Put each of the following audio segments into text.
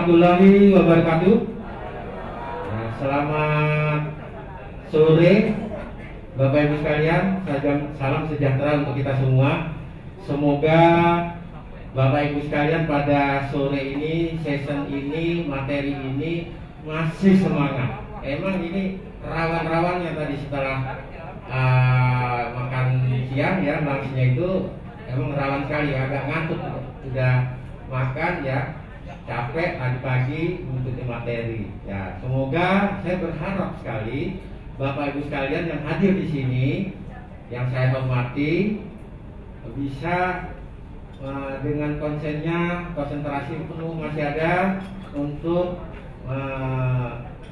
warahmatullahi wabarakatuh. Nah, selamat sore Bapak Ibu sekalian, salam sejahtera untuk kita semua. Semoga Bapak Ibu sekalian pada sore ini, session ini, materi ini masih semangat. Emang ini rawan-rawannya tadi setelah makan siang ya, langsungnya itu emang rawan sekali, agak ngantuk, sudah makan ya, capek tadi pagi mengikuti materi. Ya, semoga saya berharap sekali Bapak Ibu sekalian yang hadir di sini, yang saya hormati, bisa dengan konsentrasi penuh masih ada untuk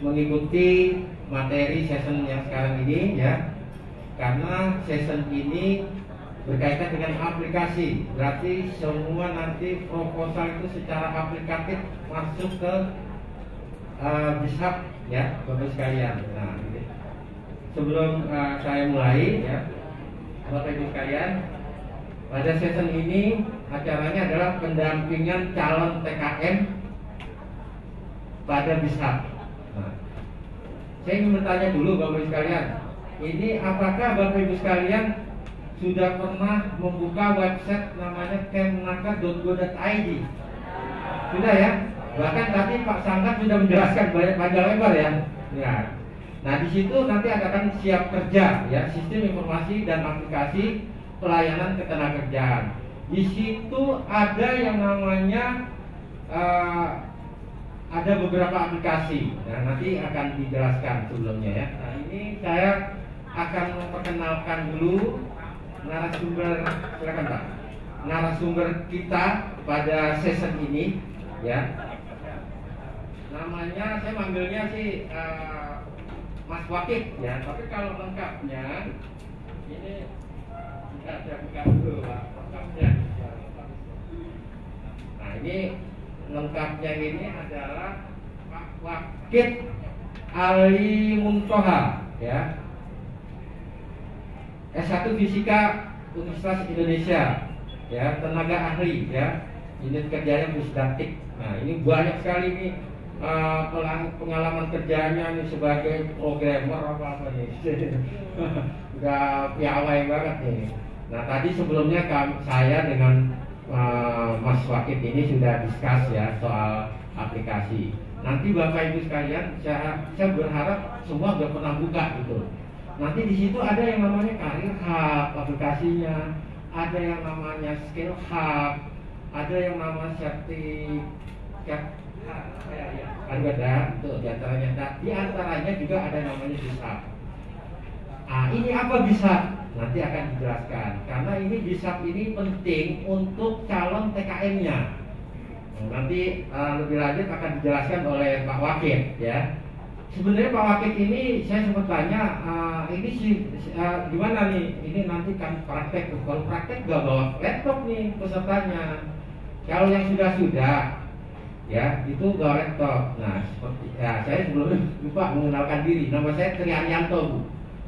mengikuti materi session yang sekarang ini ya. Karena session ini berkaitan dengan aplikasi, berarti semua nanti proposal itu secara aplikatif masuk ke BISAP ya, Bapak sekalian. Nah, sebelum saya mulai ya, Bapak Ibu sekalian, pada session ini acaranya adalah pendampingan calon TKM pada BISAP. Nah, saya ingin bertanya dulu Bapak Ibu sekalian, ini apakah Bapak Ibu sekalian sudah pernah membuka website namanya kemnaker.go.id? Sudah ya? Bahkan tadi Pak Sangkat sudah menjelaskan banyak panjang lebar ya. Ya. Nah, di situ nanti akan siap kerja ya, sistem informasi dan aplikasi pelayanan ketenagakerjaan. Di situ ada yang namanya ada beberapa aplikasi. Nah, nanti akan dijelaskan sebelumnya ya. Nah, ini saya akan memperkenalkan dulu narasumber, silakan Pak. Narasumber kita pada session ini ya. Namanya saya manggilnya sih Mas Wakid ya, tapi kalau lengkapnya ini saya buka dulu Pak, lengkapnya. Nah, ini lengkapnya ini adalah Pak Wakid Ali Muntoha ya, S1 Fisika Universitas Indonesia ya, tenaga ahli ya, unit kerjanya Pusdatik. Nah, ini banyak sekali nih pengalaman kerjanya nih sebagai programmer apa nih. Udah piawai banget nih. Nah, tadi sebelumnya saya dengan Mas Wakid ini sudah discuss ya soal aplikasi. Nanti Bapak Ibu sekalian, saya berharap semua sudah pernah buka gitu. Nanti di situ ada yang namanya Karir Hub aplikasinya, ada yang namanya Skill Hub, ada yang namanya sertifikat ada itu di antaranya juga ada namanya BISAP. Nah, ini apa BISAP? Nanti akan dijelaskan. Karena ini BISAP ini penting untuk calon TKM-nya. Nanti lebih lanjut akan dijelaskan oleh Pak Wakid ya. Sebenarnya Pak Wakid ini saya sempat tanya, ini sih gimana nih? Ini nanti kan praktek. Kalau praktek gak bawa laptop nih pesertanya. Kalau yang sudah ya itu bawa laptop. Nah, seperti ya, saya sebelumnya lupa mengenalkan diri. Nama saya Tri Haryanto Bu.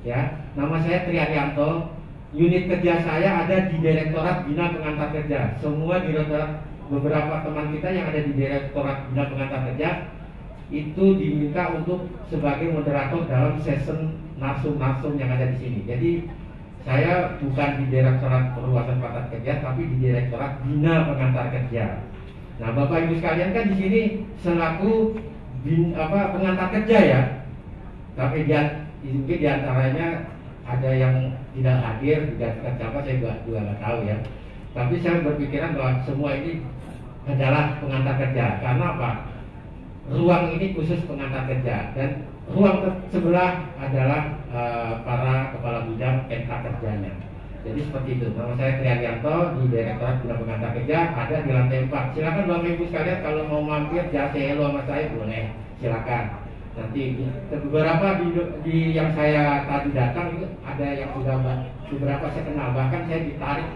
Ya, nama saya Tri Haryanto. Unit kerja saya ada di Direktorat Bina Pengantar Kerja. Semua direktorat, beberapa teman kita yang ada di Direktorat Bina Pengantar Kerja itu diminta untuk sebagai moderator dalam session narsum-narsum yang ada di sini. Jadi saya bukan di Direktorat Perluasan Pasar Kerja, tapi di Direktorat Bina Pengantar Kerja. Nah, Bapak Ibu sekalian kan di sini selaku pengantar kerja ya. Tapi mungkin di antaranya ada yang tidak hadir, digantikan siapa saya juga nggak tahu ya. Tapi saya berpikiran bahwa semua ini adalah pengantar kerja. Karena apa? Ruang ini khusus pengantar kerja dan ruang sebelah adalah para kepala bidang MK kerjanya. Jadi seperti itu. Nama saya Tri Haryanto di Direktorat Bina Pengantar Kerja, ada di lantai 4. Silakan Bapak Ibu sekalian kalau mau mampir jasa hello sama saya boleh, silakan. Nanti beberapa di yang saya tadi datang itu ada yang sudah beberapa saya kenal, bahkan saya ditarik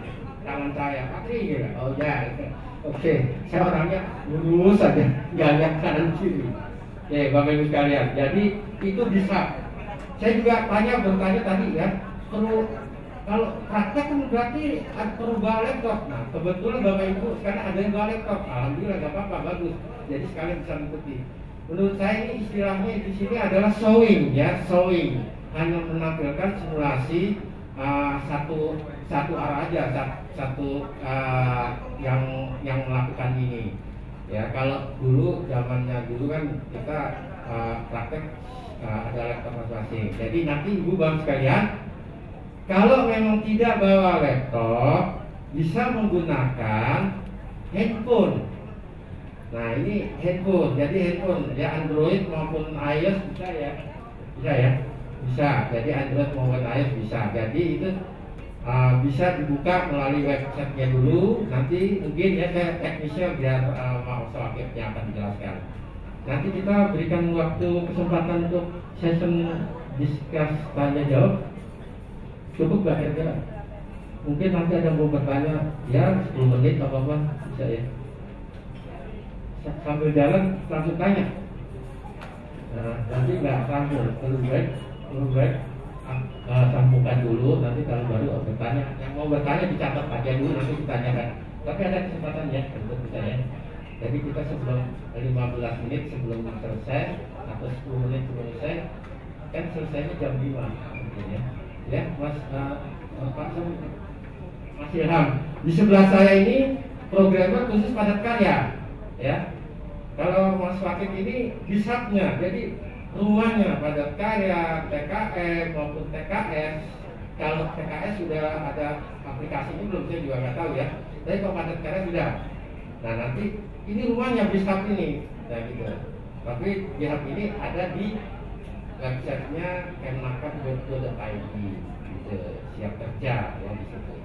tangan saya, Patri gitu. Oh ya, oke. Saya orangnya lurus saja, nggak lihat kanan kiri. Ya, Bapak Ibu sekalian. Jadi itu bisa. Saya juga bertanya tadi ya, kalau praktek kan berarti perlu bawa laptop. Nah, kebetulan Bapak Ibu sekarang ada yang bawa laptop. Alhamdulillah, gak apa-apa, bagus. jadi sekalian bisa mengikuti. Menurut saya ini istilahnya di sini adalah showing ya, showing, hanya menampilkan simulasi satu arah aja, satu yang melakukan ini. Ya kalau dulu zamannya dulu kan kita praktek ada laptop masing-masing. Jadi nanti ibu bapak sekalian, kalau memang tidak bawa laptop, bisa menggunakan handphone. Nah ini handphone, jadi handphone ya Android maupun iOS bisa ya, bisa. Jadi Android maupun iOS bisa. Jadi itu bisa dibuka melalui websitenya dulu. Nanti mungkin ya saya teknisnya biar Mas Wakifnya akan dijelaskan. Nanti kita berikan waktu kesempatan untuk session discuss tanya jawab. Cukup gak kira-kira? Mungkin nanti ada yang mau bertanya, ya 10 menit apa-apa bisa ya. Sambil jalan langsung tanya. Nah, nanti nggak sambung, lebih baik sambungkan dulu. Nanti kalau baru bertanya, yang mau bertanya dicatat aja dulu, nanti ditanyakan. Tapi ada kesempatan ya untuk bisa ya. Jadi kita sebelum 15 menit sebelum selesai atau 10 menit sebelum selesai, kan selesainya jam 5 mungkin ya. Ya, Mas Ilham, di sebelah saya ini programmer khusus padat karya, ya. Kalau Mas Wakif ini bisapnya, jadi rumahnya padat karya, TKM maupun TKS. Kalau TKS sudah ada aplikasinya belum, saya juga nggak tahu ya. Tapi kalau padat karya sudah. Nah nanti ini rumahnya bisap ini, nah gitu. Tapi bisap ini ada di websitenya kemnaker.go.id, gitu. Siap kerja ya di situ.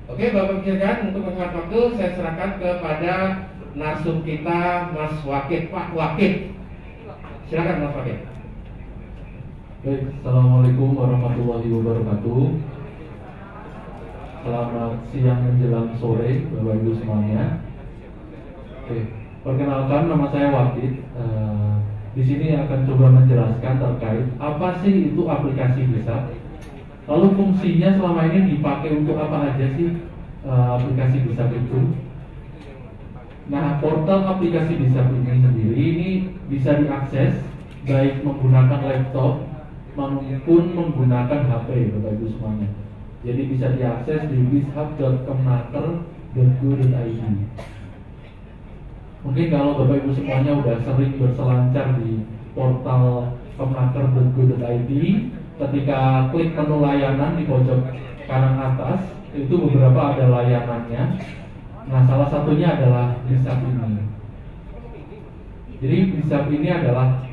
Oke, Bapak silakan untuk menghemat waktu saya serahkan kepada narsum kita Mas Wakif, Pak Wakif. Silakan Mas Wakif. Baik, Assalamualaikum warahmatullahi wabarakatuh. Selamat siang menjelang sore Bapak Ibu semuanya. Oke, perkenalkan nama saya Wakif. Di sini akan coba menjelaskan terkait apa sih itu aplikasi Bisap. Lalu fungsinya selama ini dipakai untuk apa aja sih aplikasi Bisap itu? Nah, portal aplikasi Bisap ini sendiri ini bisa diakses baik menggunakan laptop maupun menggunakan HP, Bapak Ibu semuanya. Jadi bisa diakses di bishub.kemnaker.go.id. Mungkin kalau Bapak Ibu semuanya udah sering berselancar di portal kemnaker.go.id, ketika klik menu layanan di pojok kanan atas, itu beberapa ada layanannya. Nah, salah satunya adalah Bisap ini. Jadi Bisap ini adalah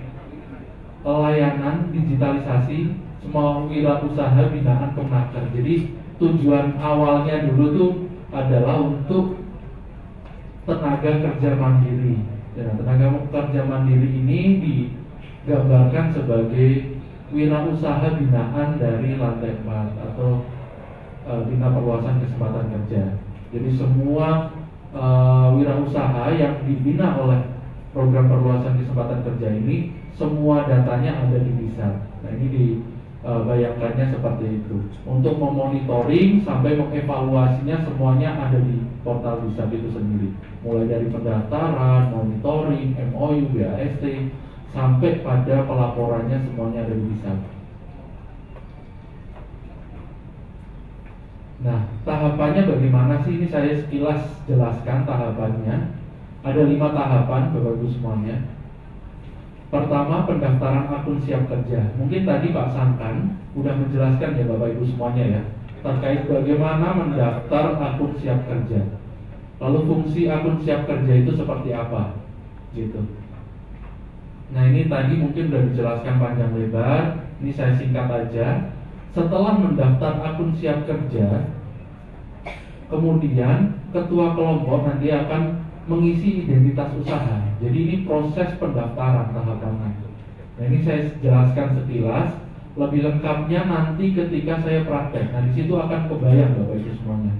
layanan digitalisasi semua wirausaha binaan Kemnaker. Jadi tujuan awalnya dulu tuh adalah untuk tenaga kerja mandiri. Ya, tenaga kerja mandiri ini digambarkan sebagai wirausaha binaan dari lantai 4 atau bina perluasan kesempatan kerja. Jadi semua wirausaha yang dibina oleh program perluasan kesempatan kerja ini, semua datanya ada di Bisap. Nah ini dibayangkannya seperti itu. Untuk memonitoring sampai mengevaluasinya semuanya ada di portal Bisap itu sendiri. Mulai dari pendaftaran, monitoring, MOU, BAST, sampai pada pelaporannya semuanya ada di Bisap. Nah, tahapannya bagaimana sih? Ini saya sekilas jelaskan tahapannya. Ada 5 tahapan, Bapak Ibu semuanya. Pertama, pendaftaran akun siap kerja. Mungkin tadi Pak Sangkan udah menjelaskan ya Bapak Ibu semuanya ya, terkait bagaimana mendaftar akun siap kerja. Lalu fungsi akun siap kerja itu seperti apa, gitu. Nah ini tadi mungkin udah dijelaskan panjang lebar. Ini saya singkat aja. Setelah mendaftar akun siap kerja, kemudian ketua kelompok nanti akan mengisi identitas usaha. Jadi ini proses pendaftaran tahapannya. Nah ini saya jelaskan sekilas. Lebih lengkapnya nanti ketika saya praktek. Nah di situ akan kebayang Bapak Ibu semuanya.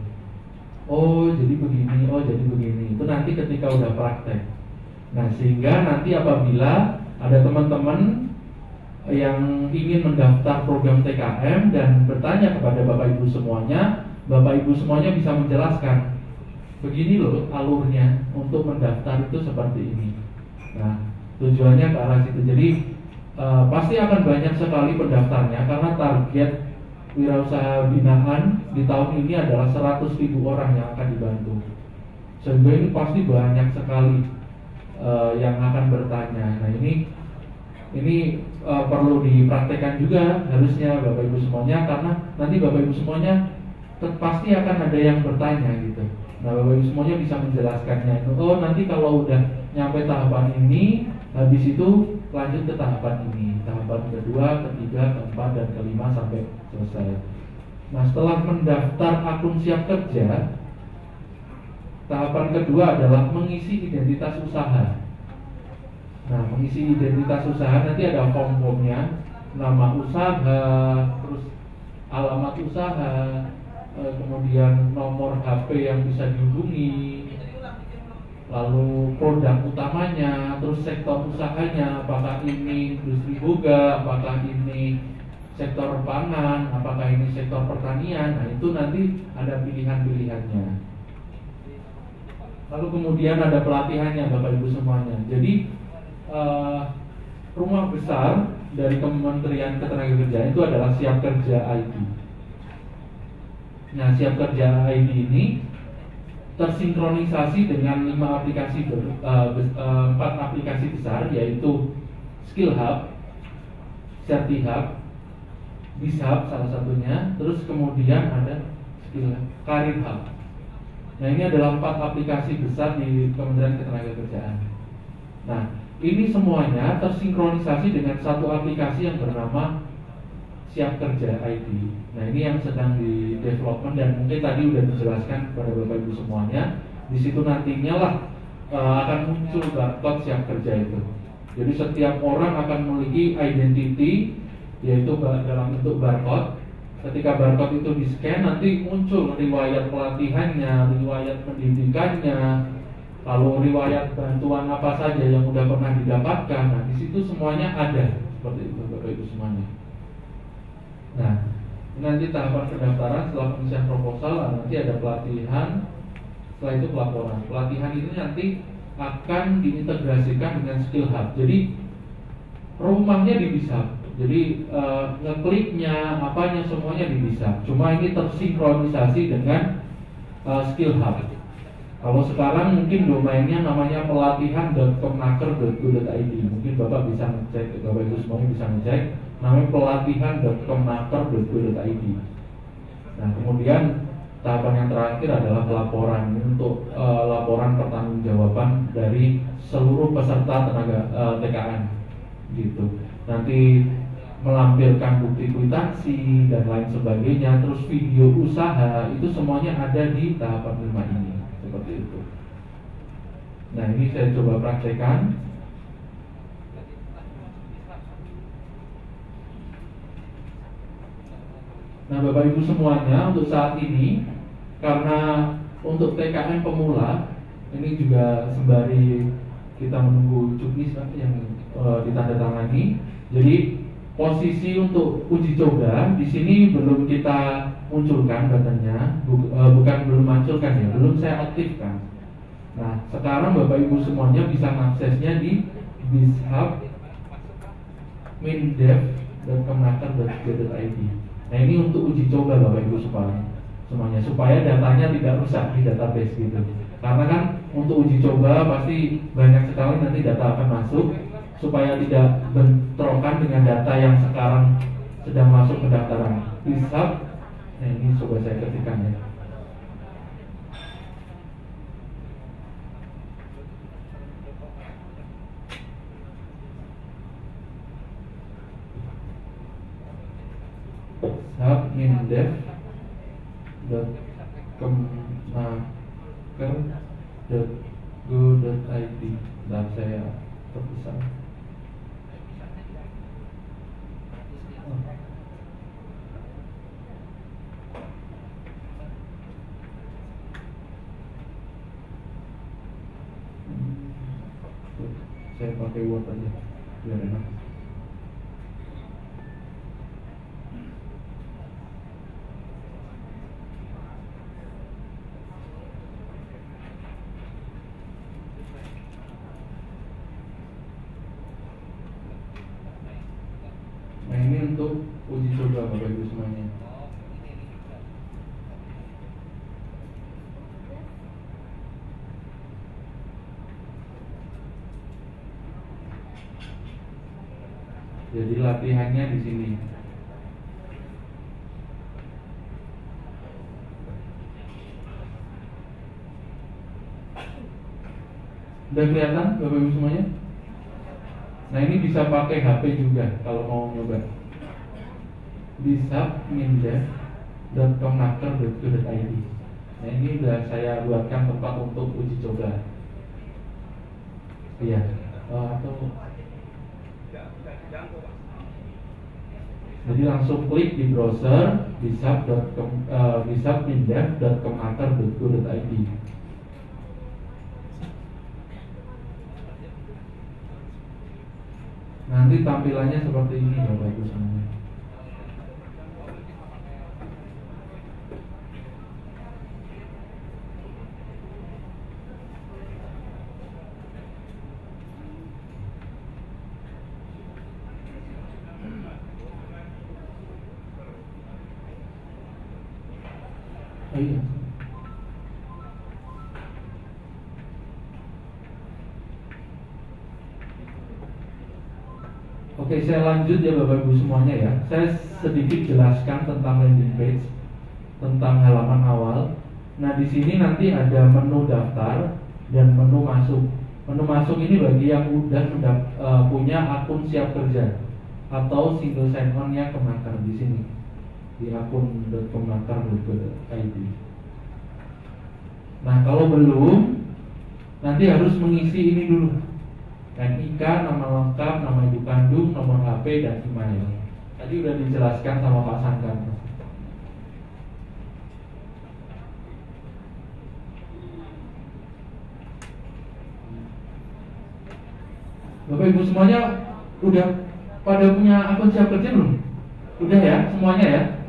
Oh jadi begini, oh jadi begini. Itu nanti ketika udah praktek. Nah sehingga nanti apabila ada teman-teman yang ingin mendaftar program TKM dan bertanya kepada Bapak Ibu semuanya, Bapak Ibu semuanya bisa menjelaskan, begini loh alurnya untuk mendaftar itu seperti ini. Nah, tujuannya ke arah situ. Jadi pasti akan banyak sekali pendaftarnya karena target wirausaha binaan di tahun ini adalah 100.000 orang yang akan dibantu. Sehingga ini pasti banyak sekali yang akan bertanya. Nah, ini perlu dipraktekkan juga harusnya Bapak Ibu semuanya, karena nanti Bapak Ibu semuanya pasti akan ada yang bertanya gitu. Nah, Bapak Ibu semuanya bisa menjelaskannya. Oh, nanti kalau udah nyampe tahapan ini, habis itu lanjut ke tahapan ini, tahapan kedua, ketiga, keempat, dan kelima sampai selesai. Nah, setelah mendaftar akun siap kerja, tahapan kedua adalah mengisi identitas usaha. Nah, mengisi identitas usaha nanti ada form-formnya, nama usaha, terus alamat usaha, kemudian nomor HP yang bisa dihubungi, lalu produk utamanya, terus sektor usahanya, apakah ini industri boga, apakah ini sektor pangan, apakah ini sektor pertanian. Nah, itu nanti ada pilihan-pilihannya. Lalu kemudian ada pelatihannya Bapak Ibu semuanya. Jadi rumah besar dari Kementerian Ketenagakerjaan itu adalah Siap Kerja ID. Nah, Siap Kerja ID ini tersinkronisasi dengan 4 aplikasi besar, yaitu Skill Hub, Certi Hub, Biz Hub salah satunya, terus kemudian ada Karir Hub. Nah, ini adalah 4 aplikasi besar di Kementerian Ketenagakerjaan. Nah, ini semuanya tersinkronisasi dengan satu aplikasi yang bernama Siap Kerja ID. Nah, ini yang sedang di development dan mungkin tadi sudah dijelaskan kepada Bapak Ibu semuanya. Di situ nantinya lah akan muncul barcode Siap Kerja itu. Jadi setiap orang akan memiliki identity, yaitu dalam bentuk barcode. Ketika barcode itu di-scan, nanti muncul riwayat pelatihannya, riwayat pendidikannya, lalu riwayat bantuan apa saja yang sudah pernah didapatkan. Nah, di situ semuanya ada seperti itu Bapak Ibu semuanya. Nah, nanti tahapan pendaftaran setelah pengisian proposal, nanti ada pelatihan, setelah itu pelaporan. Pelatihan ini nanti akan diintegrasikan dengan Skill Hub. Jadi rumahnya di Biz Hub. Jadi ngekliknya, apanya semuanya di Biz Hub. Cuma ini tersinkronisasi dengan Skill Hub. Kalau sekarang mungkin domainnya namanya pelatihan.kemnaker.go.id. Mungkin Bapak bisa ngecek, Bapak Ibu semuanya bisa ngecek, namanya pelatihan.kemnaker.go.id. Nah, kemudian tahapan yang terakhir adalah pelaporan untuk laporan pertanggungjawaban dari seluruh peserta tenaga TKN, gitu. Nanti melampirkan bukti kwitansi dan lain sebagainya, terus video usaha, itu semuanya ada di tahapan 5 ini. Seperti itu. Nah, ini saya coba praktekkan. Nah, Bapak Ibu semuanya, untuk saat ini, karena untuk TKN pemula, ini juga sembari kita menunggu cuknis yang ditandatangani. Jadi posisi untuk uji coba di sini belum kita munculkan datanya, bukan belum munculkan ya, belum saya aktifkan. Nah, sekarang Bapak Ibu semuanya bisa mengaksesnya di bizhub mindev.kemnaker.go.id. Nah, ini untuk uji coba Bapak Ibu semuanya, supaya datanya tidak rusak di database gitu. Karena kan untuk uji coba pasti banyak sekali nanti data akan masuk, supaya tidak bentrokan dengan data yang sekarang sedang masuk ke pendaftaran bizhub. Nah, ini coba saya ketikkan ya. mindev.kemnaker.go.id. Dan saya terpisah. Saya pakai Word aja biar enak. ini untuk uji coba Bapak Ibu semuanya. Jadi latihannya di sini. Udah kelihatan Bapak Ibu semuanya? Nah ini bisa pakai HP juga kalau mau nyoba. Bisa mindev.kemnaker.go.id. Nah ini udah saya buatkan tempat untuk uji coba. Iya. Jadi langsung klik di browser bisap.mindev.kemnaker.go.id. Nanti tampilannya seperti ini Bapak Ibu semuanya. Oh iya. Oke, saya lanjut ya Bapak Ibu semuanya ya. Saya sedikit jelaskan tentang landing page, tentang halaman awal. Nah, di sini nanti ada menu daftar dan menu masuk. Menu masuk ini bagi yang udah punya akun siap kerja atau single sign on-nya Kemnaker di sini. Di akun.kemnaker.go.id. Nah, kalau belum, nanti harus mengisi ini dulu. NIK, nama lengkap, nama ibu kandung, nomor HP, dan email. Tadi udah dijelaskan sama Pak Sangkan. Bapak Ibu semuanya udah pada punya akun siap kerja belum? Udah ya, semuanya ya?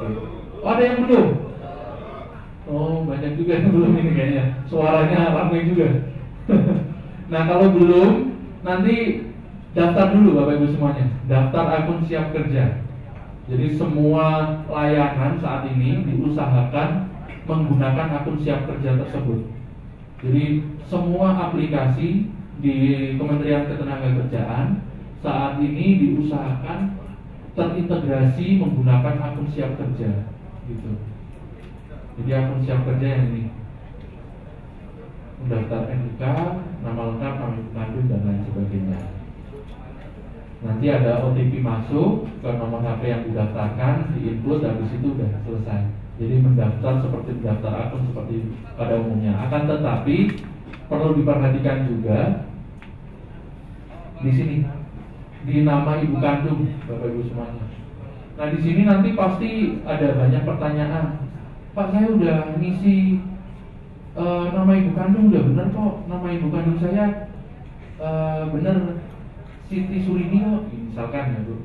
Oke. Oh, ada yang belum? Oh, banyak juga yang belum ini kayaknya. Suaranya ramai juga. Nah, kalau belum, nanti daftar dulu Bapak Ibu semuanya. Daftar akun siap kerja. Jadi semua layanan saat ini diusahakan menggunakan akun siap kerja tersebut. Jadi semua aplikasi di Kementerian Ketenagakerjaan saat ini diusahakan terintegrasi menggunakan akun siap kerja, gitu. Jadi akun siap kerja yang ini, mendaftar NIK, nama lengkap, nama ibu kandung, dan lain sebagainya. Nanti ada OTP masuk ke nomor HP yang didaftarkan, diinput, habis itu udah selesai. Jadi mendaftar seperti mendaftar akun seperti pada umumnya. Akan tetapi perlu diperhatikan juga di sini, di nama ibu kandung Bapak Ibu semuanya. Nah di sini nanti pasti ada banyak pertanyaan. Pak, saya udah ngisi nama ibu kandung udah bener kok, nama ibu kandung saya bener Siti Surini kok, misalkan ya Bu.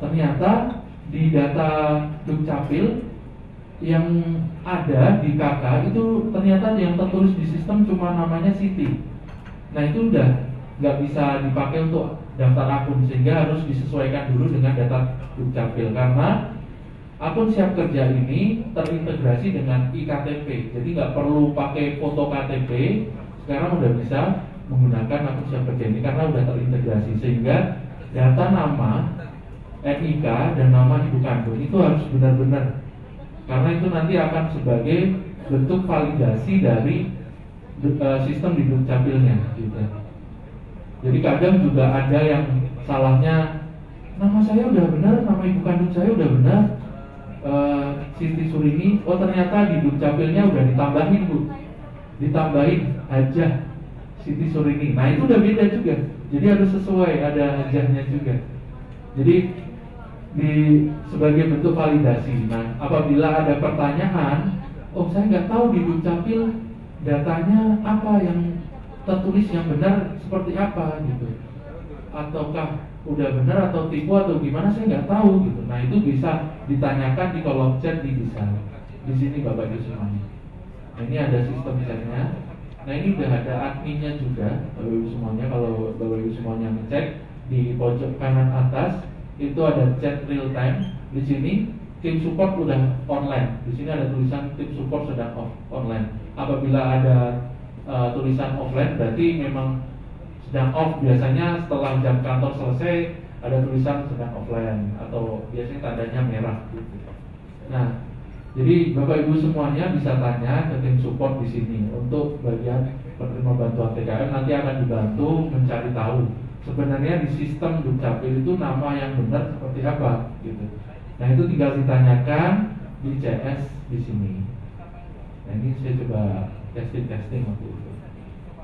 Ternyata di data Dukcapil yang ada di KK itu ternyata yang tertulis di sistem cuma namanya Siti. Nah itu udah nggak bisa dipakai untuk daftar akun, sehingga harus disesuaikan dulu dengan data Dukcapil karena akun siap kerja ini terintegrasi dengan iKTP, jadi nggak perlu pakai foto KTP. Sekarang udah bisa menggunakan akun siap kerja ini karena udah terintegrasi, sehingga data nama NIK dan nama ibu kandung itu harus benar-benar, karena itu nanti akan sebagai bentuk validasi dari sistem di Dukcapilnya, gitu. Jadi kadang juga ada yang salahnya, nama saya udah benar, nama ibu kandung saya udah benar, Siti Surini, oh ternyata di Dukcapilnya udah ditambahin Bu, ditambahin aja Siti Surini. Nah itu udah beda juga, jadi harus sesuai, ada hajahnya juga. Jadi sebagai bentuk validasi. Nah apabila ada pertanyaan, oh saya nggak tahu di Dukcapil datanya apa yang tertulis yang benar seperti apa gitu, ataukah udah benar atau tipu atau gimana, saya nggak tahu gitu. Nah itu bisa ditanyakan di kolom chat di bisa di sini Bapak Ibu semuanya. Nah ini ada sistem chatnya. Nah ini udah ada adminnya juga Bapak Ibu semuanya. Kalau Bapak Ibu semuanya ngecek di pojok kanan atas itu ada chat real time. Di sini tim support udah online. Di sini ada tulisan tim support sedang online. Apabila ada tulisan offline berarti memang sedang off. Biasanya setelah jam kantor selesai ada tulisan sedang offline atau biasanya tandanya merah gitu. Nah, jadi Bapak Ibu semuanya bisa tanya ke tim support di sini untuk bagian penerima bantuan TKM. Nanti akan dibantu mencari tahu sebenarnya di sistem Dukcapil itu nama yang benar seperti apa gitu. Nah, itu tinggal ditanyakan di CS di sini. Nah, ini saya coba testing waktu itu.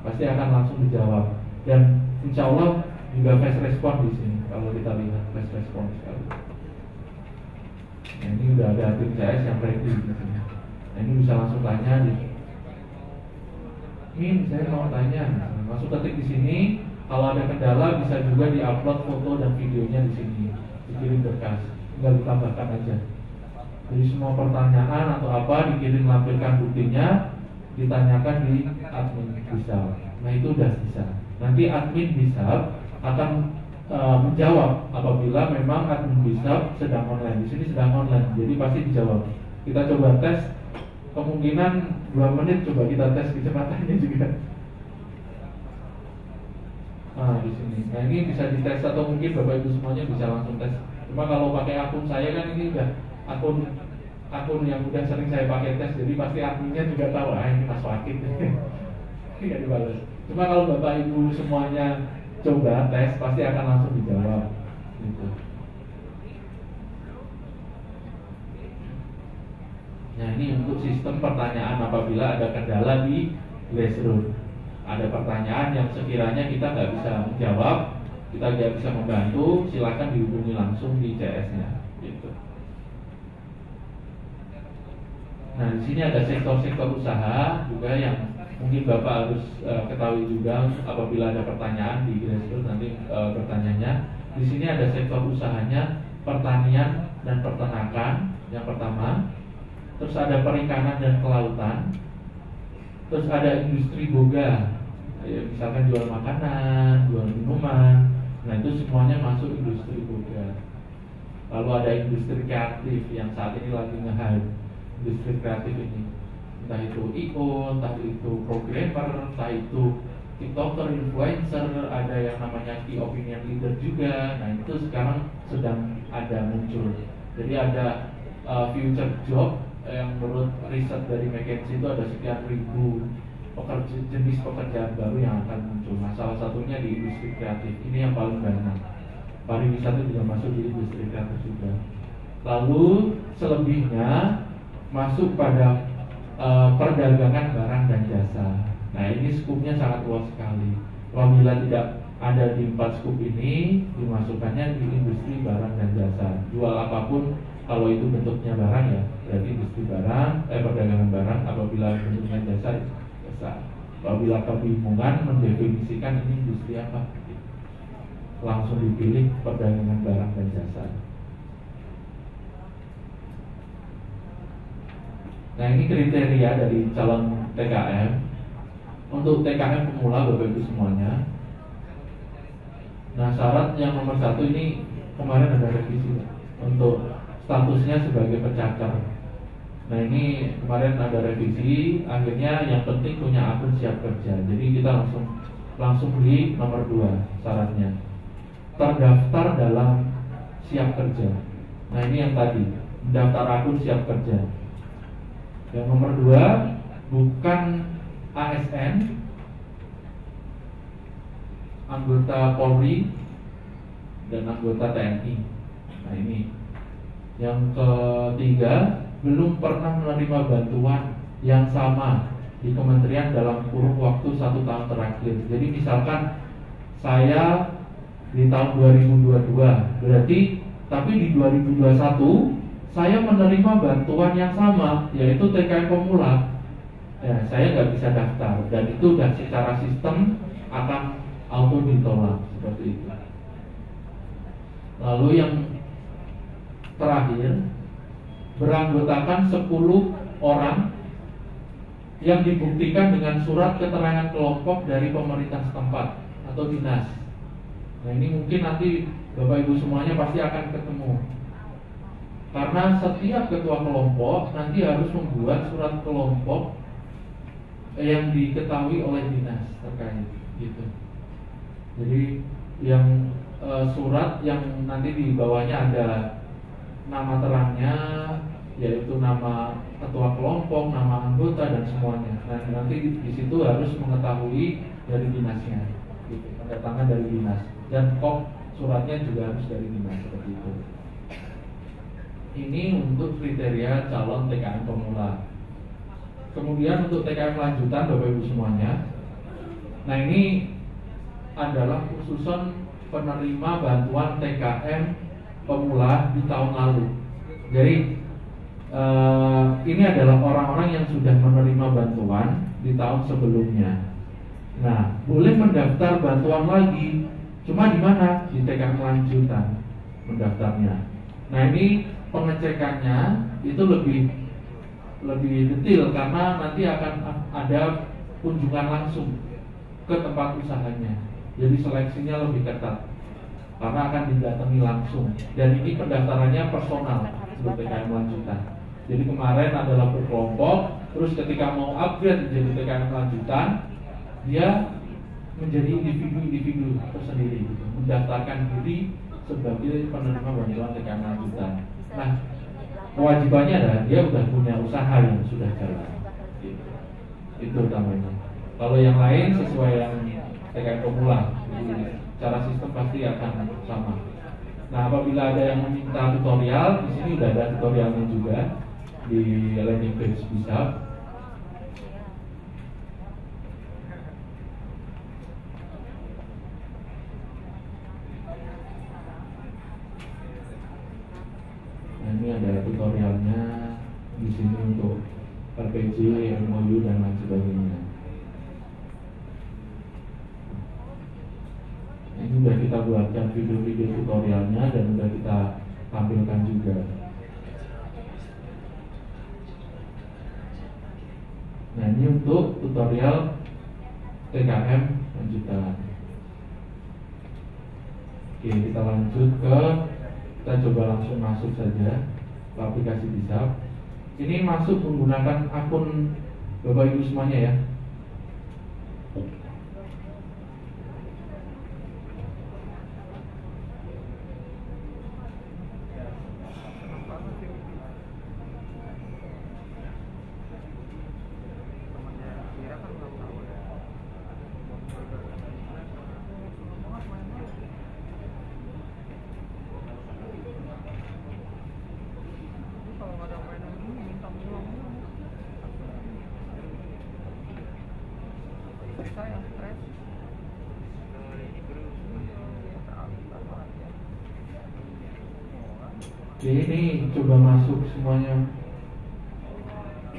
Pasti akan langsung dijawab. Dan insya Allah juga fast response di sini. Kalau kita lihat fast response sekali. Nah, ini udah ada tim CS yang ready di sini. Nah, ini bisa langsung tanya di. Min, saya mau tanya. Masuk ketik di sini. Kalau ada kendala bisa juga diupload foto dan videonya di sini. Dikirim berkas. Tinggal ditambahkan aja. Jadi semua pertanyaan atau apa dikirim lampirkan buktinya, ditanyakan di admin Bisal. Nah, itu udah bisa. Nanti admin Bisal akan menjawab apabila memang admin Bisal sedang online. Di sini sedang online, jadi pasti dijawab. Kita coba tes, kemungkinan 2 menit coba kita tes kecepatannya juga. Nah, di sini. Nah, ini bisa dites atau mungkin Bapak Ibu semuanya bisa langsung tes. Cuma kalau pakai akun saya kan ini udah akun yang udah sering saya pakai tes, jadi pasti adminnya juga tahu ini Mas Wakil. Tidak dibalas. Cuma kalau Bapak Ibu semuanya coba tes pasti akan langsung dijawab gitu. Nah, ini untuk sistem pertanyaan apabila ada kendala di Glassroom. Ada pertanyaan yang sekiranya kita nggak bisa menjawab, kita nggak bisa membantu, silakan dihubungi langsung di CS-nya gitu. Nah, di sini ada sektor-sektor usaha juga yang mungkin Bapak harus ketahui juga apabila ada pertanyaan di Glassroom nanti bertanyanya. Di sini ada sektor usahanya, pertanian dan peternakan yang pertama. Terus ada perikanan dan kelautan. Terus ada industri boga, misalkan jual makanan, jual minuman. Nah, itu semuanya masuk industri boga. Lalu ada industri kreatif yang saat ini lagi nge-hype. Industri kreatif ini, entah itu IO, entah itu programmer, entah itu TikToker, influencer, ada yang namanya key opinion leader juga. Nah, itu sekarang sedang ada muncul. Jadi ada future job yang menurut riset dari McKinsey itu ada sekian ribu jenis pekerjaan baru yang akan muncul. Nah, salah satunya di industri kreatif. Ini yang paling banyak. Pariwisata juga masuk di industri kreatif juga. Lalu selebihnya masuk pada perdagangan barang dan jasa. Nah, ini skupnya sangat luas sekali. Apabila tidak ada di 4 skup ini, dimasukkannya di industri barang dan jasa. Jual apapun, kalau itu bentuknya barang ya, berarti industri barang, perdagangan barang. Apabila bentuknya jasa, jasa. Apabila kebingungan mendefinisikan ini industri apa, langsung dipilih perdagangan barang dan jasa. Nah, ini kriteria dari calon TKM. Untuk TKM pemula Bapak Ibu semuanya. Nah, syarat yang nomor 1 ini kemarin ada revisi untuk statusnya sebagai pecacar. Nah, ini kemarin ada revisi. Akhirnya yang penting punya akun siap kerja. Jadi kita langsung di nomor 2 syaratnya, terdaftar dalam siap kerja. Nah, ini yang tadi, daftar akun siap kerja. Yang nomor 2, bukan ASN, anggota Polri dan anggota TNI. Nah, ini. Yang ketiga, belum pernah menerima bantuan yang sama di kementerian dalam kurun waktu 1 tahun terakhir. Jadi misalkan saya di tahun 2022, berarti tapi di 2021 saya menerima bantuan yang sama, yaitu TKM pemula. Ya, saya nggak bisa daftar, dan itu dan secara sistem akan auto ditolak seperti itu. Lalu yang terakhir, beranggotakan 10 orang yang dibuktikan dengan surat keterangan kelompok dari pemerintah setempat atau dinas. Nah ini mungkin nanti Bapak Ibu semuanya pasti akan ketemu. Karena setiap ketua kelompok nanti harus membuat surat kelompok yang diketahui oleh dinas terkait gitu. Jadi yang surat yang nanti di bawahnya ada nama terangnya, yaitu nama ketua kelompok, nama anggota dan semuanya. Nah nanti di situ harus mengetahui dari dinasnya, gitu, tanda tangan dari dinas, dan kop suratnya juga harus dari dinas seperti itu. Ini untuk kriteria calon TKM pemula. Kemudian untuk TKM lanjutan Bapak Ibu semuanya, nah ini adalah khususan penerima bantuan TKM pemula di tahun lalu. Jadi ini adalah orang-orang yang sudah menerima bantuan di tahun sebelumnya. Nah, boleh mendaftar bantuan lagi. Cuma di mana? Di TKM lanjutan mendaftarnya. Nah, ini pengecekannya itu lebih detail karena nanti akan ada kunjungan langsung ke tempat usahanya. Jadi seleksinya lebih ketat karena akan didatangi langsung. Dan ini pendaftarannya personal untuk TKM lanjutan. Jadi kemarin adalah berkelompok, terus ketika mau upgrade menjadi TKM lanjutan, dia menjadi individu tersendiri, gitu, mendaftarkan diri sebagai penerima bantuan TKM lanjutan. Nah, kewajibannya adalah dia sudah punya usaha yang sudah jalan, gitu. Itu utamanya. Kalau yang lain sesuai yang TKM pemula, jadi cara sistem pasti akan sama. Nah, apabila ada yang meminta tutorial, di sini sudah ada tutorialnya juga di landing page bisa. Nah, ini ada tutorialnya di sini untuk RPG, MOU dan lain sebagainya. Ini sudah kita buatkan video-video tutorialnya dan sudah kita tampilkan juga. Nah, ini untuk tutorial TKM lanjutan. Oke, kita lanjut ke, kita coba langsung masuk saja ke aplikasi Bisap. Ini masuk menggunakan akun Bapak Ibu semuanya ya. Oke, ini coba masuk semuanya.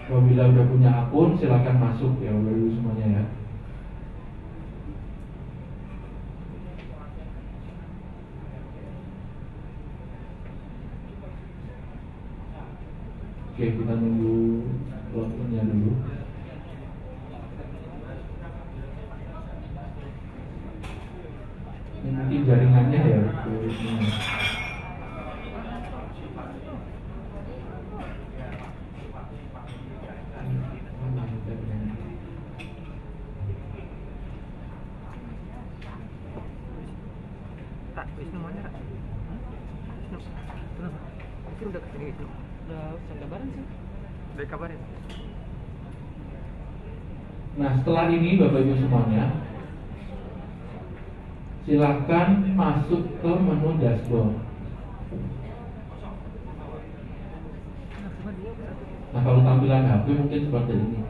Apabila udah punya akun, silakan masuk ya Bapak Ibu semuanya ya. Oke, kita nunggu loginnya dulu. Ini mungkin jaringannya ya. Udah kesini itu. Udah kabarin sih. Udah kabarin. Nah, setelah ini Bapak Ibu semuanya, silakan masuk ke menu dashboard. Nah, kalau tampilan HP mungkin seperti ini.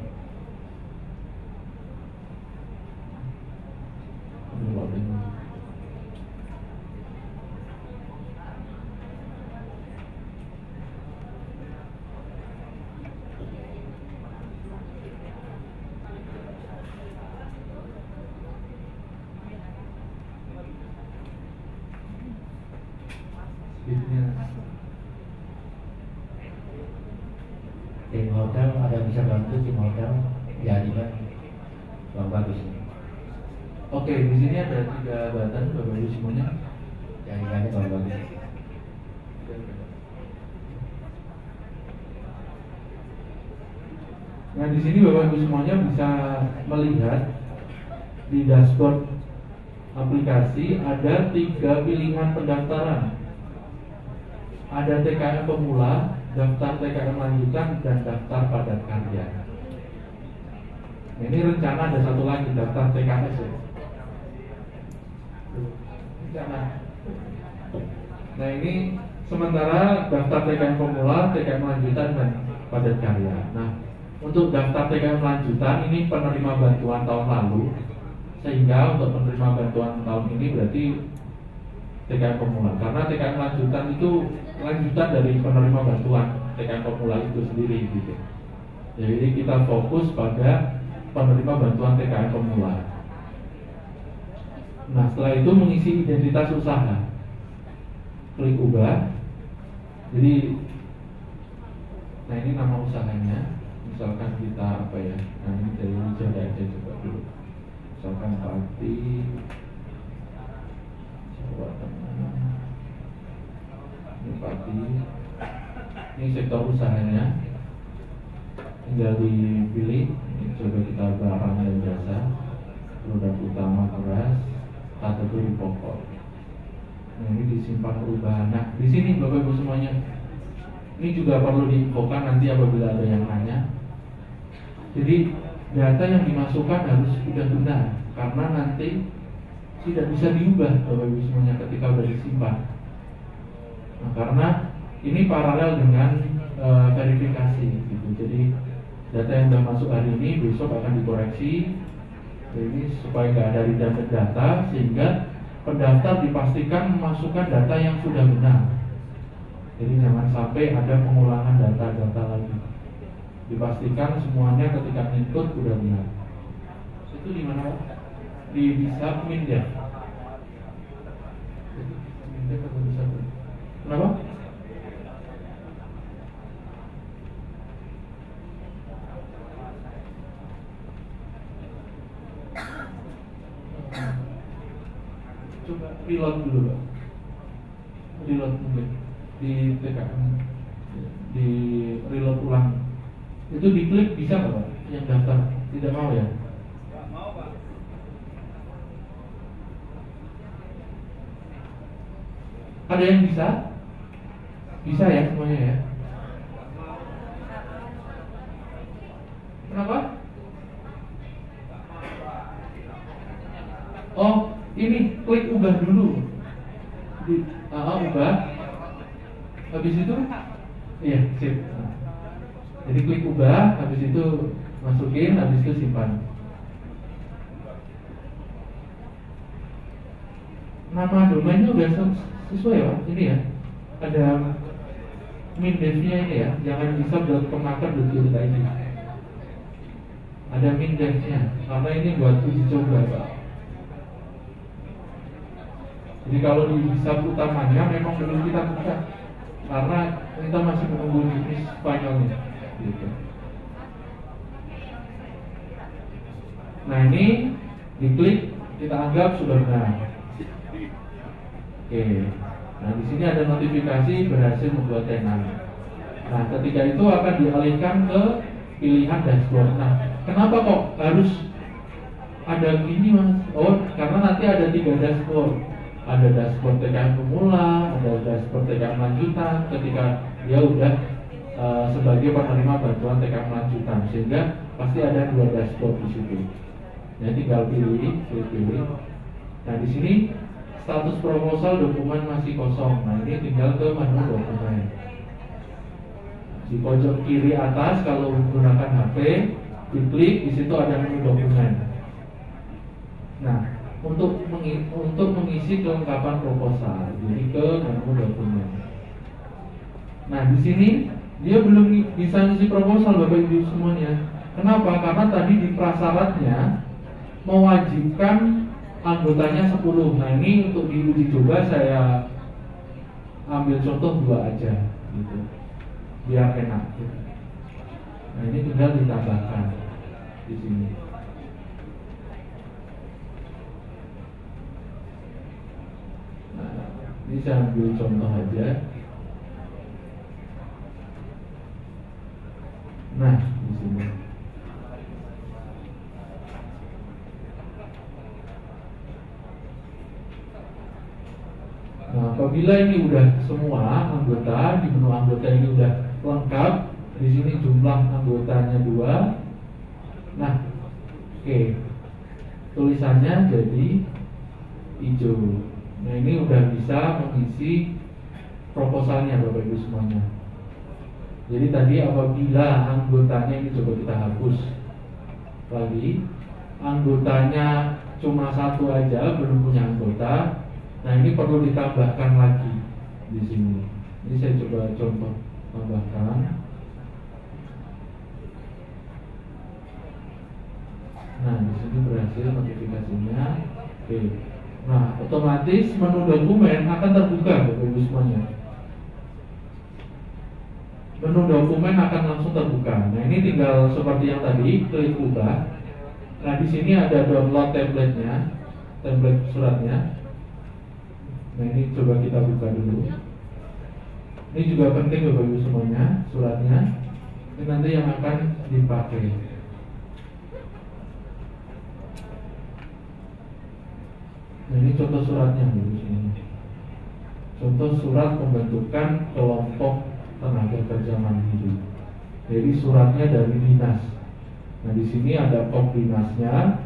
Tim hotel ada bisa bantu tim hotel jadikan yang bagus. Oke, di sini ada 3 button Bapak Ibu semuanya. Yang ini kalau bagus. Nah, di sini Bapak Ibu semuanya bisa melihat di dashboard aplikasi ada 3 pilihan pendaftaran. Ada TKM pemula, daftar TKM lanjutan, dan daftar padat karya. Ini rencana ada satu lagi, daftar TKS ya. Rencana. Nah, ini sementara daftar TKM pemula, TKM lanjutan, dan padat karya. Nah, untuk daftar TKM lanjutan ini penerima bantuan tahun lalu, sehingga untuk penerima bantuan tahun ini berarti TKM pemula. Karena TKM lanjutan itu lanjutan dari penerima bantuan TKM pemula itu sendiri gitu. Jadi kita fokus pada penerima bantuan TKM pemula. Nah, setelah itu mengisi identitas usaha. Klik ubah. Jadi, nah ini nama usahanya. Misalkan kita apa ya? Nah, ini dari Wijaya aja coba dulu. Misalkan Pati Jawa Tengah. Ini Pati. Ini sektor usahanya. Tinggal dipilih. Ini coba kita barang dan jasa. Produk utama beras. Kategori pokok. Nah, ini disimpan perubahan. Nah, di sini Bapak Ibu semuanya, ini juga perlu diinfokan nanti apabila ada yang nanya. Jadi data yang dimasukkan harus sudah benar, karena nanti tidak bisa diubah Bapak Ibu semuanya ketika sudah disimpan. Nah, karena ini paralel dengan verifikasi gitu. Jadi data yang sudah masuk hari ini besok akan dikoreksi. Ini supaya nggak ada redundant data, sehingga pendaftar dipastikan memasukkan data yang sudah benar. Jadi jangan sampai ada pengulangan data-data lagi. Dipastikan semuanya ketika input sudah benar. Itu di mana? Di bisa Mindef. Mindef atau bisa? Kenapa? Coba reload dulu Pak. Reload mungkin di TKM, di reload ulang. Itu diklik bisa nggak Pak? Yang daftar tidak mau ya? Nggak mau Pak. Ada yang bisa? Bisa ya semuanya ya? Kenapa? Oh, ini klik ubah dulu. Ubah. Habis itu, iya, sip. Jadi klik ubah, habis itu masukin, habis itu simpan. Nama domainnya udah sesuai ya, ini ya. Ada mindevnya ini ya, jangan hisab.kemnaker.go.id. Ada mindevnya, karena ini buat uji coba Pak. Jadi kalau di hisab utamanya memang belum kita buka, karena kita masih menunggu bisnis Spanyolnya gitu. Nah, ini diklik, kita anggap sudah benar. Oke. Nah, di sini ada notifikasi berhasil membuat tenan. Nah, ketika itu akan dialihkan ke pilihan dashboard. Nah, kenapa kok harus ada gini Mas? Oh, karena nanti ada 3 dashboard. Ada dashboard TKM pemula, ada dashboard TKM lanjutan ketika dia udah sebagai penerima bantuan TKM lanjutan, sehingga pasti ada 2 dashboard di situ. Ya, tinggal pilih. Nah, di sini status proposal dokumen masih kosong. Nah, ini tinggal ke menu dokumen. Di pojok kiri atas kalau menggunakan HP, diklik, di situ ada menu dokumen. Nah, untuk mengisi kelengkapan proposal, jadi ke menu dokumen. Nah, di sini dia belum bisa ngisi proposal Bapak Ibu semuanya. Kenapa? Karena tadi di prasyaratnya mewajibkan anggotanya 10. Nah, ini untuk diuji coba saya ambil contoh 2 aja gitu, biar enak gitu. Nah, ini tinggal ditambahkan di sini. Ini saya ambil contoh aja. Nah, di sini. Nah, apabila ini udah semua anggota, di menu anggota ini udah lengkap, di sini jumlah anggotanya 2. Nah, oke. Tulisannya jadi hijau. Nah, ini udah bisa mengisi proposalnya Bapak Ibu semuanya. Jadi tadi apabila anggotanya ini coba kita hapus lagi, anggotanya cuma 1 aja, belum punya anggota. Nah, ini perlu ditambahkan lagi di sini. Ini saya coba contoh tambahkan. Nah, di sini berhasil notifikasinya. Oke. Nah, otomatis menu dokumen akan terbuka Bapak Ibu semuanya. Menu dokumen akan langsung terbuka. Nah, ini tinggal seperti yang tadi, klik ubah. Nah, di sini ada download template-nya, template suratnya. Nah, ini coba kita buka dulu. Ini juga penting Bapak Ibu semuanya, suratnya. Ini nanti yang akan dipakai. Nah, ini contoh suratnya Bapak Ibu semuanya. Contoh surat pembentukan kelompok tenaga kerja mandiri. Jadi suratnya dari dinas. Nah, di sini ada kop dinasnya,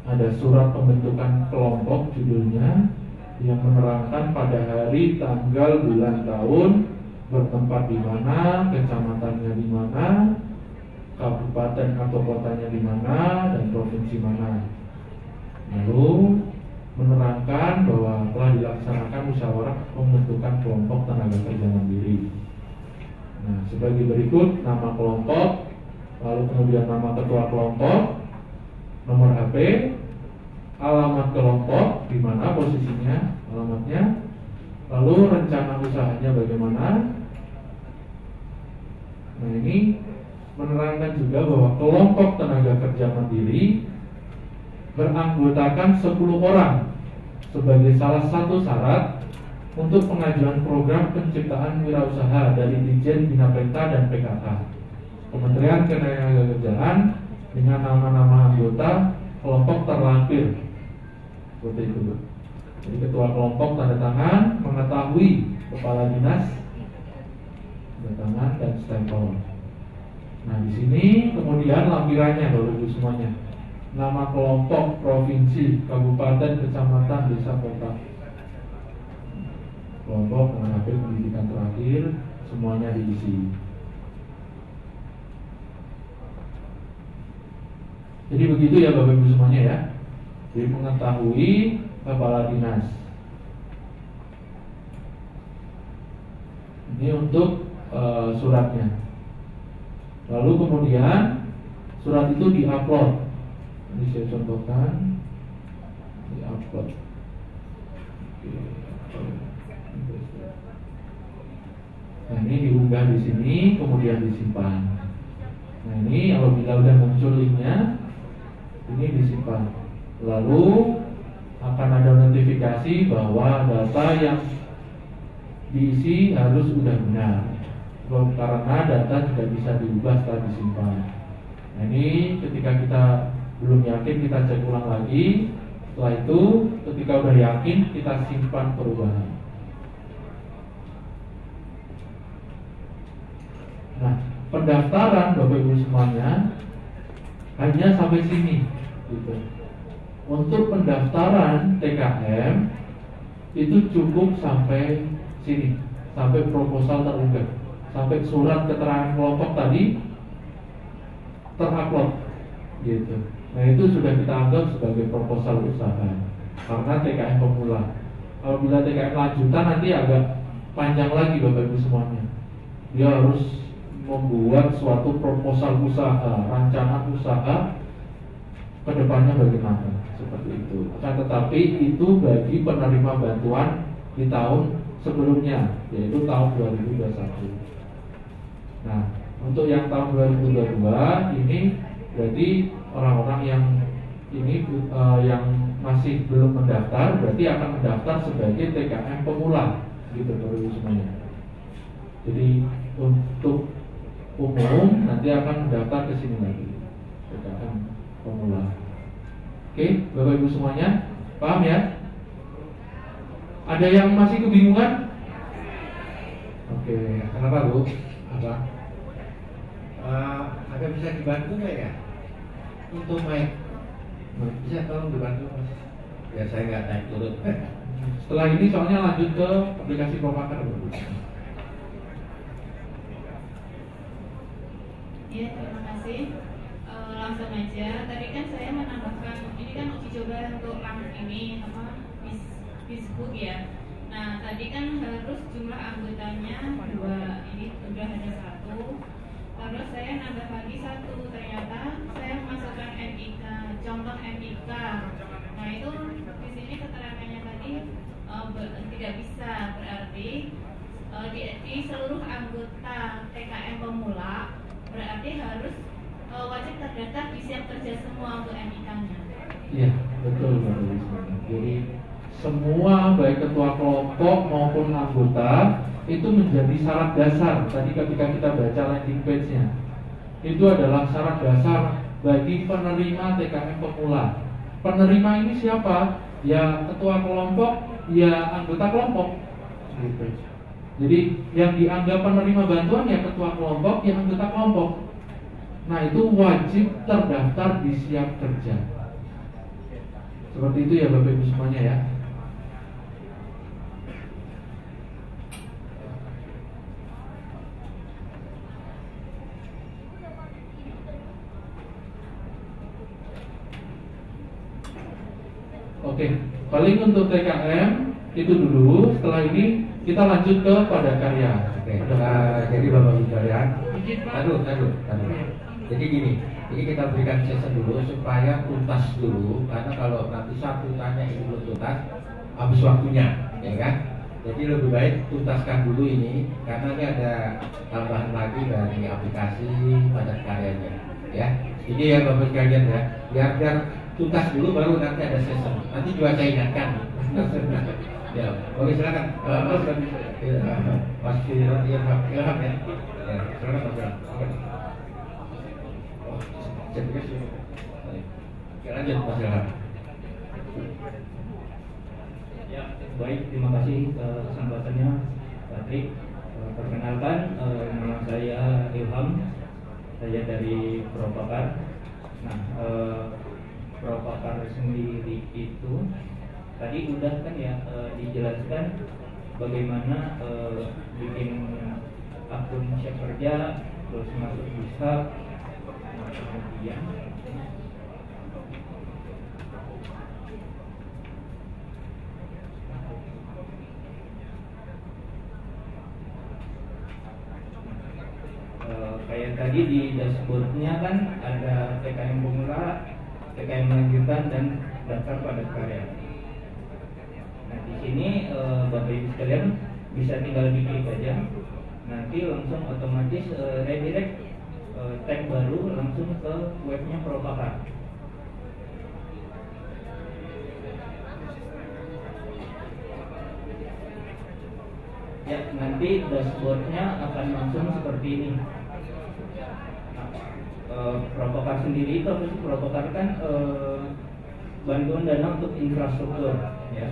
ada surat pembentukan kelompok judulnya, yang menerangkan pada hari, tanggal, bulan, tahun, bertempat di mana, kecamatannya di mana, kabupaten atau kotanya di mana, dan provinsi mana. Lalu menerangkan bahwa telah dilaksanakan musyawarah pembentukan kelompok tenaga kerja mandiri. Nah, sebagai berikut nama kelompok, lalu kemudian nama ketua kelompok, nomor HP, alamat kelompok, di mana posisinya, alamatnya, lalu rencana usahanya bagaimana. Nah, ini menerangkan juga bahwa kelompok tenaga kerja mandiri beranggotakan 10 orang sebagai salah satu syarat untuk pengajuan program penciptaan wirausaha dari Ditjen Bina Penta dan PKK, Kementerian Ketenagakerjaan, dengan nama-nama anggota kelompok terlampir. Seperti itu. Jadi ketua kelompok tanda tangan, mengetahui kepala dinas, tanda tangan dan stempel. Nah, di sini kemudian lampirannya Bapak Ibu semuanya. Nama kelompok, provinsi, kabupaten, kecamatan, desa, kota. Kelompok mengambil pendidikan terakhir, semuanya diisi. Jadi begitu ya Bapak Ibu semuanya ya. Jadi mengetahui kepala dinas. Ini untuk suratnya. Lalu kemudian surat itu diupload. Ini saya contohkan. Diupload. Nah, ini diunggah di sini, kemudian disimpan. Nah, ini apabila sudah muncul linknya, ini disimpan. Lalu akan ada notifikasi bahwa data yang diisi harus sudah benar, karena data tidak bisa diubah setelah disimpan. Nah, ini ketika kita belum yakin, kita cek ulang lagi. Setelah itu ketika udah yakin, kita simpan perubahan. Nah, pendaftaran Bapak Ibu semuanya hanya sampai sini gitu. Untuk pendaftaran TKM itu cukup sampai sini, sampai proposal terunggah, sampai surat keterangan kelompok tadi terupload gitu. Nah, itu sudah kita anggap sebagai proposal usaha karena TKM pemula. Kalau bila TKM lanjutan nanti agak panjang lagi Bapak Ibu semuanya. Dia harus membuat suatu proposal usaha, rancangan usaha kedepannya bagaimana, seperti itu. Akan tetapi itu bagi penerima bantuan di tahun sebelumnya, yaitu tahun 2021. Nah, untuk yang tahun 2022 ini berarti orang-orang yang ini yang masih belum mendaftar berarti akan mendaftar sebagai TKM pemula gitu Bapak Ibu semuanya. Jadi untuk umum nanti akan mendaftar ke sini lagi TKM pemula. Oke, Bapak Ibu semuanya paham ya? Ada yang masih kebingungan? Oke, Kenapa Bu? Apa? Ada bisa dibantu nggak ya? Untuk mic bisa tolong dibantu Mas? Ya saya nggak naik turun. Setelah ini soalnya lanjut ke aplikasi Propaker. Ya, terima kasih. Langsung aja. Tadi kan saya menambahkan, ini kan uji coba untuk ini Facebook ya. Nah, tadi kan harus jumlah anggotanya 2, ini sudah ada 1. Terus saya nambah lagi 1. Ternyata saya memasukkan NIK, contoh NIK. Nah, itu di sini keterangannya tadi tidak bisa, berarti di seluruh anggota TKM pemula berarti harus wajib terdaftar di siap kerja semua untuk NIK-nya. Iya, betul Bapak Ibu. Jadi semua baik ketua kelompok maupun anggota itu menjadi syarat dasar. Tadi ketika kita baca landing page-nya, itu adalah syarat dasar bagi penerima TKM pemula. Penerima ini siapa? Ya ketua kelompok, ya anggota kelompok. Gitu. Jadi yang dianggap penerima bantuan ya ketua kelompok, ya anggota kelompok. Nah itu wajib terdaftar di siap kerja. Seperti itu ya Bapak Ibu semuanya ya. Oke, paling untuk TKM itu dulu. Setelah ini kita lanjut ke padat karya. Oke, jadi Bapak Ibu sekalian, aduh. Jadi gini, ini kita berikan session dulu supaya tuntas dulu, karena kalau nanti satu tanya ini belum tuntas, habis waktunya, ya kan? Jadi lebih baik tuntaskan dulu ini, karena ini ada tambahan lagi dari aplikasi padat karyanya, ya. Ini ya Bapak sekalian ya, biar tuntas dulu baru nanti ada session. Nanti juga saya ingatkan. Ya, oke silakan. Mas Ilham ya. Ya, silakan Mas Ilham. Oke, lanjut Mas Ilham. Ya, baik, terima kasih kesempatannya, Patrick. Perkenalkan, nama saya Ilham, saya dari Propakar. Nah, Propakar sendiri itu tadi udah kan ya dijelaskan bagaimana bikin akun siap kerja, terus masuk bisa, kemudian kayak tadi di dashboardnya kan ada TKM pemula, TKM lanjutan, dan daftar padat karya. Nah di sini Bapak Ibu sekalian bisa tinggal diklik aja, nanti langsung otomatis redirect tab baru langsung ke webnya Propakar. Ya, nanti dashboardnya akan langsung seperti ini. Propakar sendiri itu apa sih? Propakar kan bantuan dana untuk infrastruktur, ya.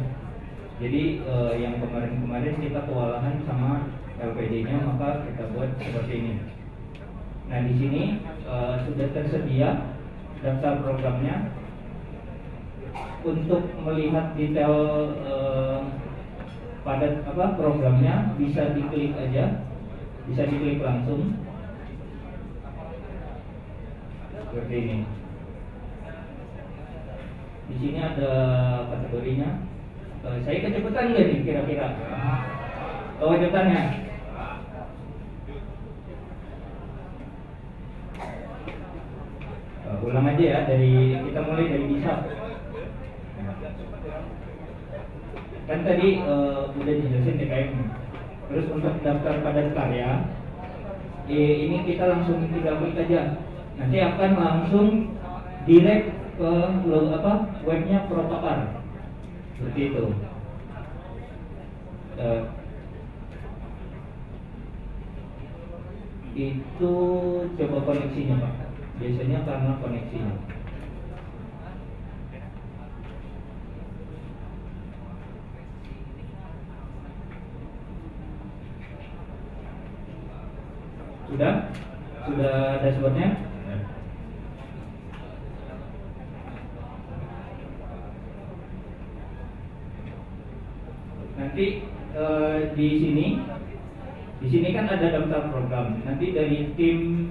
Jadi yang kemarin-kemarin kita kewalahan sama LPD-nya, maka kita buat seperti ini. Nah di sini sudah tersedia daftar programnya. Untuk melihat detail padat programnya bisa diklik aja, bisa diklik langsung seperti ini. Di sini ada kategorinya. Saya kecepatan nggak nih kira-kira? Kewajibannya. Ulang aja ya, kita mulai dari bisa. Kan tadi udah dijelasin TKM. Terus untuk daftar padat karya, ini kita langsung tinggal klik aja. Nanti akan langsung direct ke webnya Protokar seperti itu. Itu coba koneksinya Pak, biasanya karena koneksinya. Sudah dashboardnya? Nanti di sini kan ada daftar program. Nanti dari tim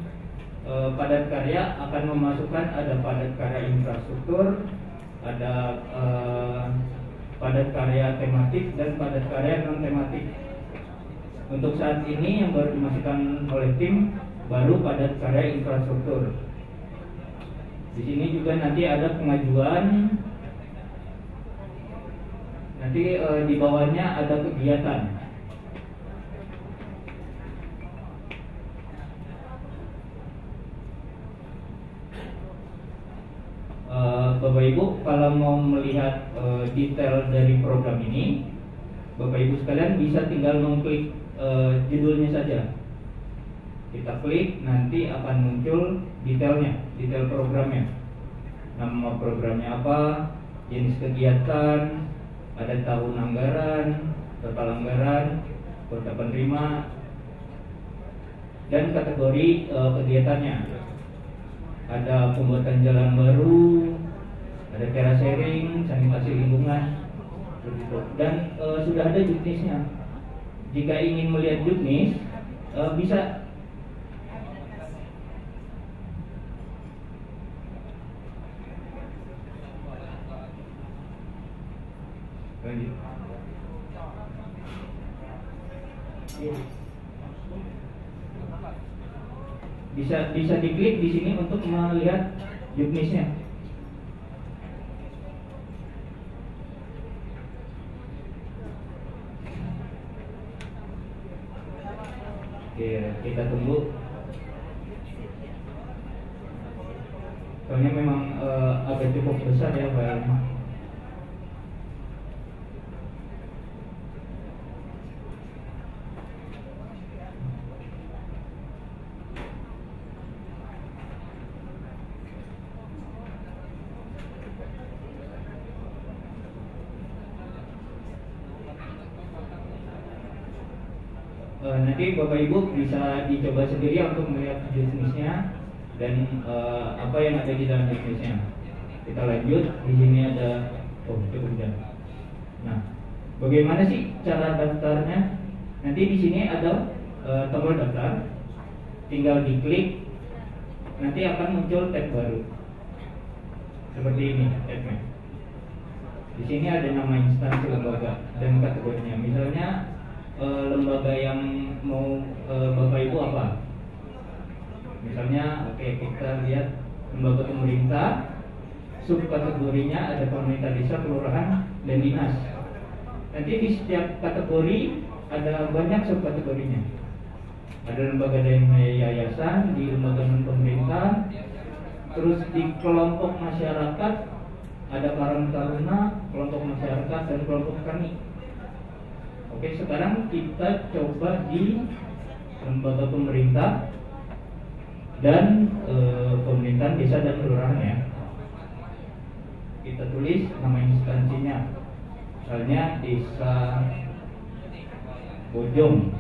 padat karya akan memasukkan ada padat karya infrastruktur, ada padat karya tematik dan padat karya non tematik. Untuk saat ini yang baru dimasukkan oleh tim baru padat karya infrastruktur. Di sini juga nanti ada pengajuan. Nanti di bawahnya ada kegiatan. Bapak Ibu kalau mau melihat detail dari program ini, Bapak Ibu sekalian bisa tinggal mengklik judulnya saja. Kita klik, nanti akan muncul detailnya, detail programnya. Nama programnya apa, jenis kegiatan, ada tahun anggaran, total anggaran, kota penerima, dan kategori kegiatannya. Ada pembuatan jalan baru, ada terasering, sanitasi lingkungan, dan sudah ada juknisnya. Jika ingin melihat juknis, bisa bisa diklik di sini untuk melihat juknisnya. Oke, kita tunggu. Soalnya memang agak cukup besar ya filenya. Nanti Bapak Ibu bisa dicoba sendiri untuk melihat jenisnya dan apa yang ada di dalam jenisnya. Kita lanjut. Di sini ada cukup jauh. Nah, bagaimana sih cara daftarnya? Nanti di sini ada tombol daftar. Tinggal diklik, nanti akan muncul tab baru. Seperti ini tabnya. Di sini ada nama instansi lembaga dan kategorinya. Misalnya lembaga yang mau Bapak Ibu apa? Misalnya, kita lihat lembaga pemerintah, subkategorinya ada pemerintah desa, kelurahan, dan dinas. Nanti di setiap kategori ada banyak subkategorinya. Ada lembaga dan yayasan, di lembaga non pemerintah, terus di kelompok masyarakat ada Karang Taruna, kelompok masyarakat, dan kelompok tani. Oke, sekarang kita coba di lembaga pemerintah dan pemerintahan desa dan kelurahan ya. Kita tulis nama instansinya, misalnya Desa Bojong.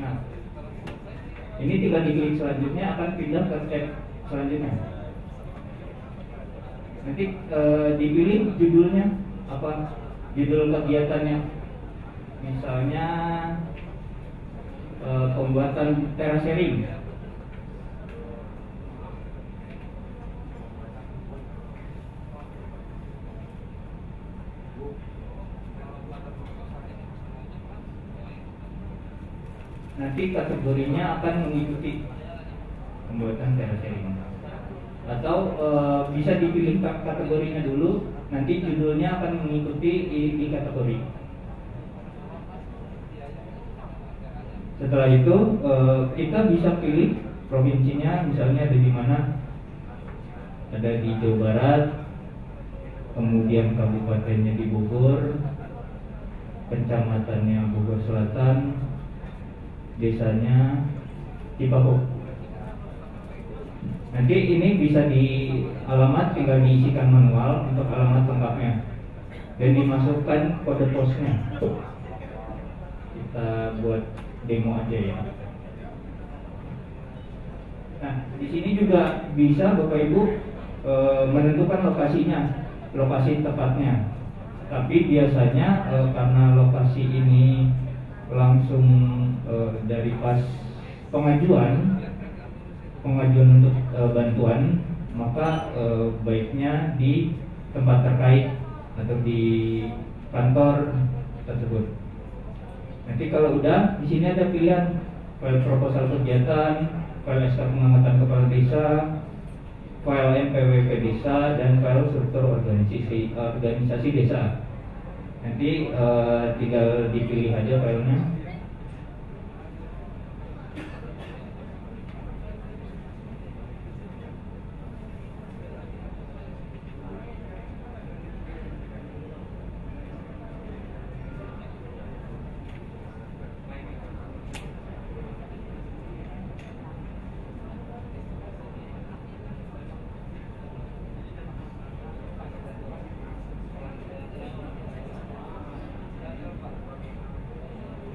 Nah, ini tinggal diklik selanjutnya akan pindah ke tab selanjutnya. Nanti dipilih judulnya apa, judul kegiatannya. Misalnya pembuatan terasering. Nanti kategorinya akan mengikuti pembuatan terasering. Atau bisa dipilih kategorinya dulu, nanti judulnya akan mengikuti di kategori. Setelah itu kita bisa pilih provinsinya misalnya ada di mana, ada di Jawa Barat, kemudian kabupatennya di Bogor, kecamatannya Bogor Selatan, desanya Cipaku. Nanti ini bisa di alamat, tinggal diisikan manual untuk alamat lengkapnya dan dimasukkan kode posnya. Kita buat demo aja ya. Nah, di sini juga bisa Bapak Ibu menentukan lokasi tepatnya. Tapi biasanya karena lokasi ini langsung dari pas pengajuan untuk bantuan, maka baiknya di tempat terkait atau di kantor tersebut. Nanti kalau udah, di sini ada pilihan file proposal kegiatan, file SK pengangkatan kepala desa, file NPWP desa, dan file struktur organisasi desa. Nanti tinggal dipilih aja filenya.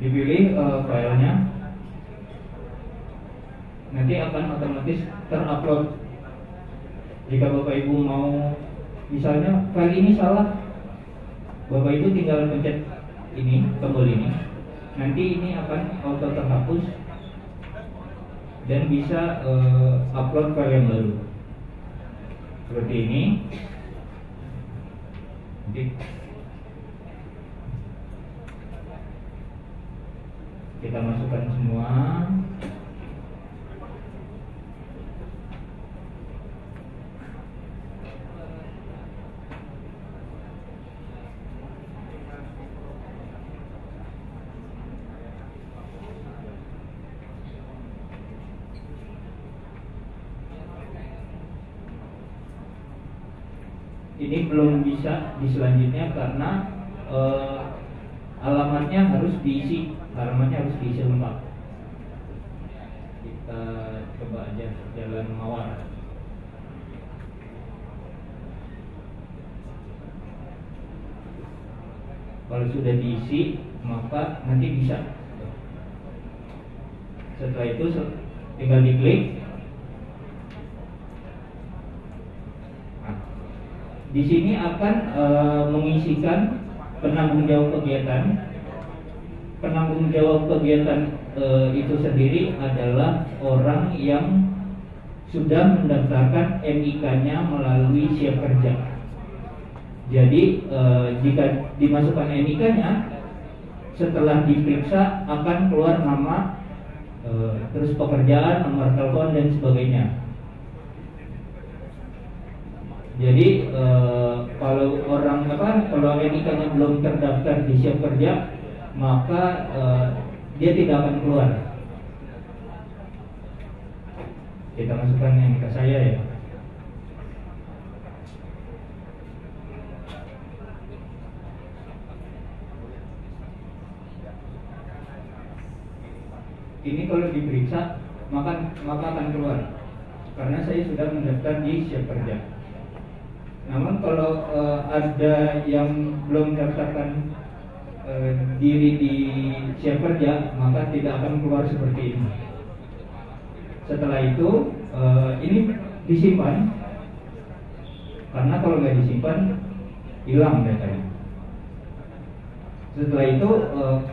Dipilih filenya, nanti akan otomatis terupload. Jika Bapak Ibu mau, misalnya file ini salah, Bapak Ibu tinggal pencet ini, tombol ini, nanti ini akan auto terhapus dan bisa upload file yang baru seperti ini. Nanti kita masukkan semua. Ini belum bisa di selanjutnya karena alamatnya harus diisi lengkap. Kita coba aja Jalan Mawar. Kalau sudah diisi, maka nanti bisa. Setelah itu tinggal diklik. Nah, di sini akan mengisikan penanggung jawab kegiatan. Penanggung jawab kegiatan itu sendiri adalah orang yang sudah mendaftarkan NIK-nya melalui Siap Kerja. Jadi jika dimasukkan NIK-nya, setelah diperiksa akan keluar nama, terus pekerjaan, nomor telepon dan sebagainya. Jadi kalau NIK-nya belum terdaftar di Siap Kerja, maka dia tidak akan keluar. Kita masukkan NIK saya ya. Ini kalau diperiksa maka akan keluar karena saya sudah mendaftar di Siap Kerja. Namun kalau ada yang belum mendaftarkan diri di Siap Kerja, maka tidak akan keluar seperti ini. Setelah itu ini disimpan, karena kalau nggak disimpan hilang datanya. Setelah itu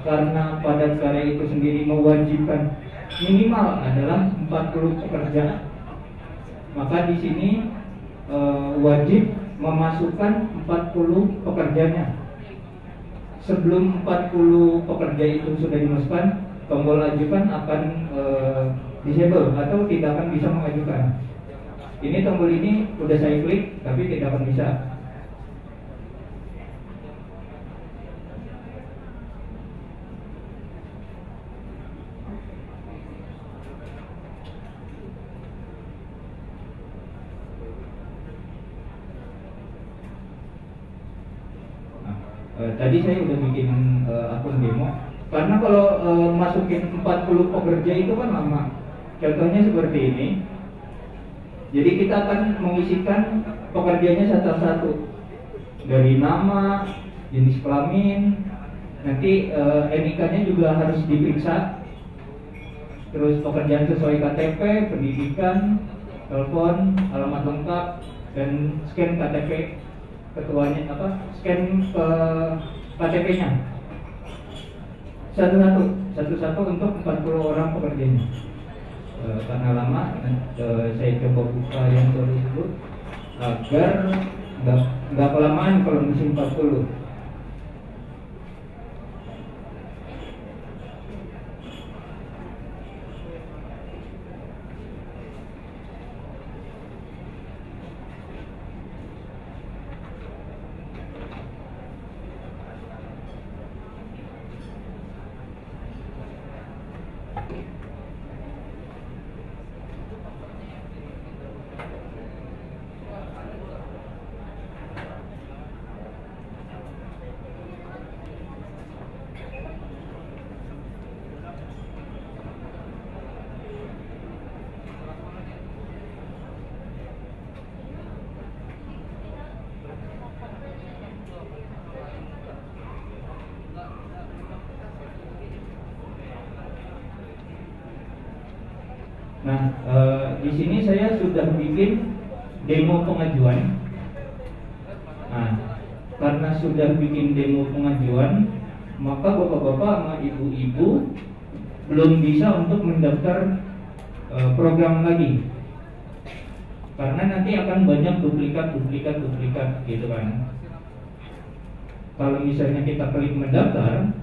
karena padat karya itu sendiri mewajibkan minimal adalah 40 pekerja, maka di sini wajib memasukkan 40 pekerjanya. Sebelum 40 pekerja itu sudah dimasukkan, tombol ajukan akan disable atau tidak akan bisa mengajukan. Ini tombol ini udah saya klik tapi tidak akan bisa. Tadi saya udah bikin akun demo. Karena kalau masukin 40 pekerja itu kan lama. Contohnya seperti ini. Jadi kita akan mengisikan pekerjanya satu-satu. Dari nama, jenis kelamin, nanti NIK-nya juga harus diperiksa. Terus pekerjaan sesuai KTP, pendidikan, telepon, alamat lengkap, dan scan KTP ketuanya scan ke KTP-nya satu-satu untuk 40 orang pekerjanya. Karena lama, saya coba buka yang tersebut agar nggak kelamaan kalau musim 40. Nah, di sini saya sudah bikin demo pengajuan. Nah, karena sudah bikin demo pengajuan, maka bapak-bapak sama ibu-ibu belum bisa untuk mendaftar program lagi. Karena nanti akan banyak duplikat gitu kan. Kalau misalnya kita klik mendaftar,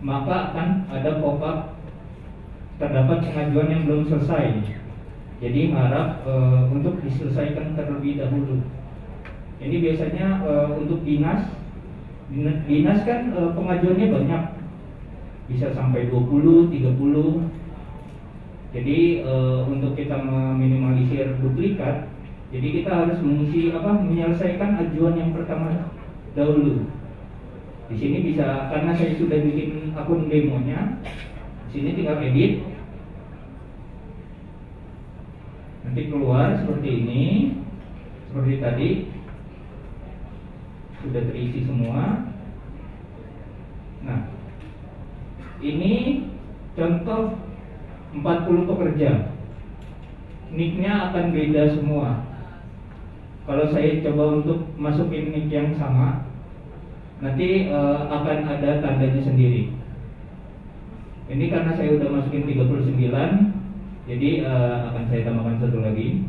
maka akan ada pop-up terdapat pengajuan yang belum selesai. Jadi harap untuk diselesaikan terlebih dahulu. Ini biasanya untuk dinas kan pengajuannya banyak, bisa sampai 20, 30. Jadi untuk kita meminimalisir duplikat, jadi kita harus menyelesaikan ajuan yang pertama dahulu. Di sini bisa, karena saya sudah bikin akun demonya. Sini tinggal edit, nanti keluar seperti ini, seperti tadi sudah terisi semua. Nah, ini contoh 40 pekerja, nicknya akan beda semua. Kalau saya coba untuk masukin nick yang sama, nanti akan ada tandanya sendiri. Ini karena saya udah masukin 39, jadi akan saya tambahkan satu lagi.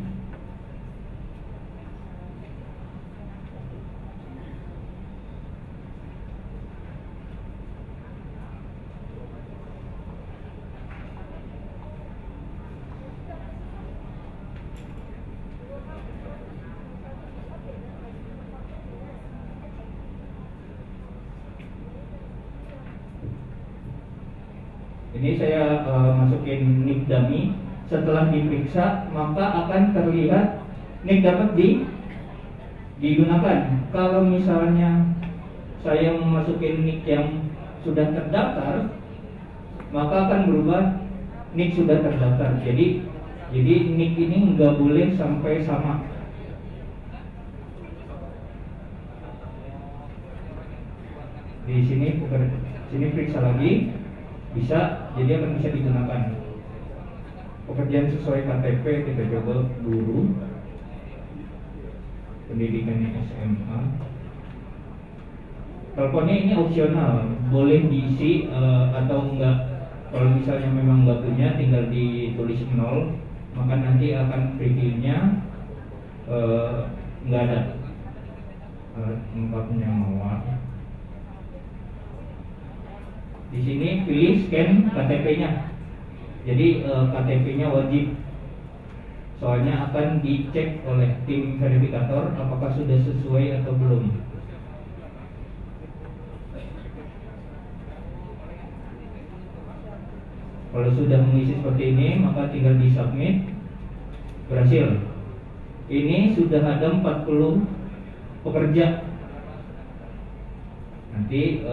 Ini saya masukin nick dummy. Setelah diperiksa, maka akan terlihat nick dapat digunakan. Kalau misalnya saya memasukin nick yang sudah terdaftar, maka akan berubah nick sudah terdaftar. Jadi nick ini nggak boleh sampai sama. Di sini periksa lagi. Bisa, jadi akan bisa digunakan. Pekerjaan sesuai KTP kita coba guru, pendidikannya SMA. Teleponnya ini opsional, boleh diisi atau enggak. Kalau misalnya memang enggak punya, tinggal ditulis 0, maka nanti akan previewnya enggak ada. Lengkapnya mawar. Di sini pilih scan KTP-nya. Jadi KTP-nya wajib. Soalnya akan dicek oleh tim verifikator apakah sudah sesuai atau belum. Kalau sudah mengisi seperti ini, maka tinggal di submit. Berhasil. Ini sudah ada 40 pekerja. Nanti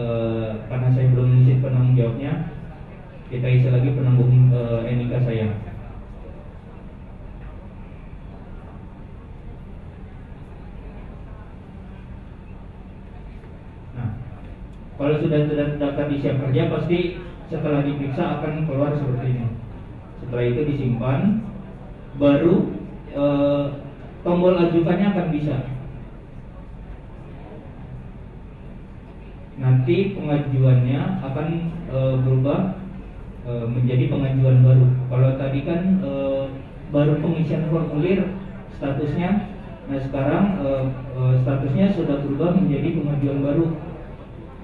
karena saya belum mengisi penanggung jawabnya, kita isi lagi penanggung NIK saya. Nah, kalau sudah terdaftar di siap kerja, pasti setelah diperiksa akan keluar seperti ini. Setelah itu disimpan, baru tombol ajukannya akan bisa. Nanti pengajuannya akan berubah menjadi pengajuan baru. Kalau tadi kan baru pengisian formulir statusnya, nah sekarang statusnya sudah berubah menjadi pengajuan baru.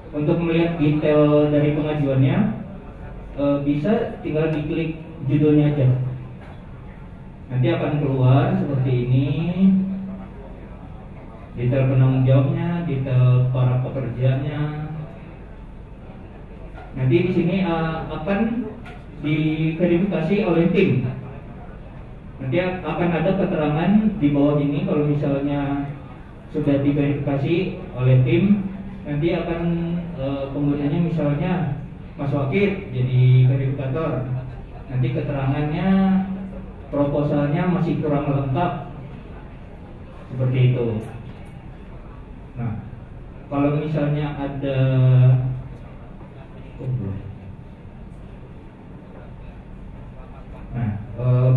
Untuk melihat detail dari pengajuannya, bisa tinggal diklik judulnya aja. Nanti akan keluar seperti ini, detail penanggung jawabnya, detail para pekerjanya. Nanti di sini akan diverifikasi oleh tim. Nanti akan ada keterangan di bawah ini kalau misalnya sudah diverifikasi oleh tim, nanti akan penggunanya misalnya Mas Wakil jadi verifikator. Nanti keterangannya, proposalnya masih kurang lengkap, seperti itu. Nah, kalau misalnya ada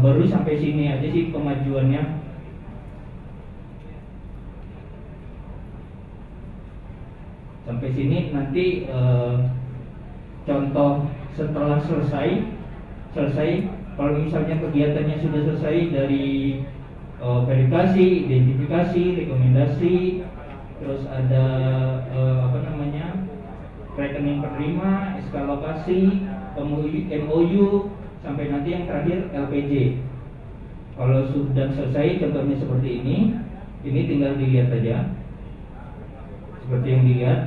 baru sampai sini aja sih pengajuannya. Sampai sini nanti contoh setelah selesai. Kalau misalnya kegiatannya sudah selesai dari verifikasi, identifikasi, rekomendasi, terus ada rekening penerima, SK lokasi, MOU, sampai nanti yang terakhir LPJ. Kalau sudah selesai, contohnya seperti ini tinggal dilihat saja, seperti yang dilihat.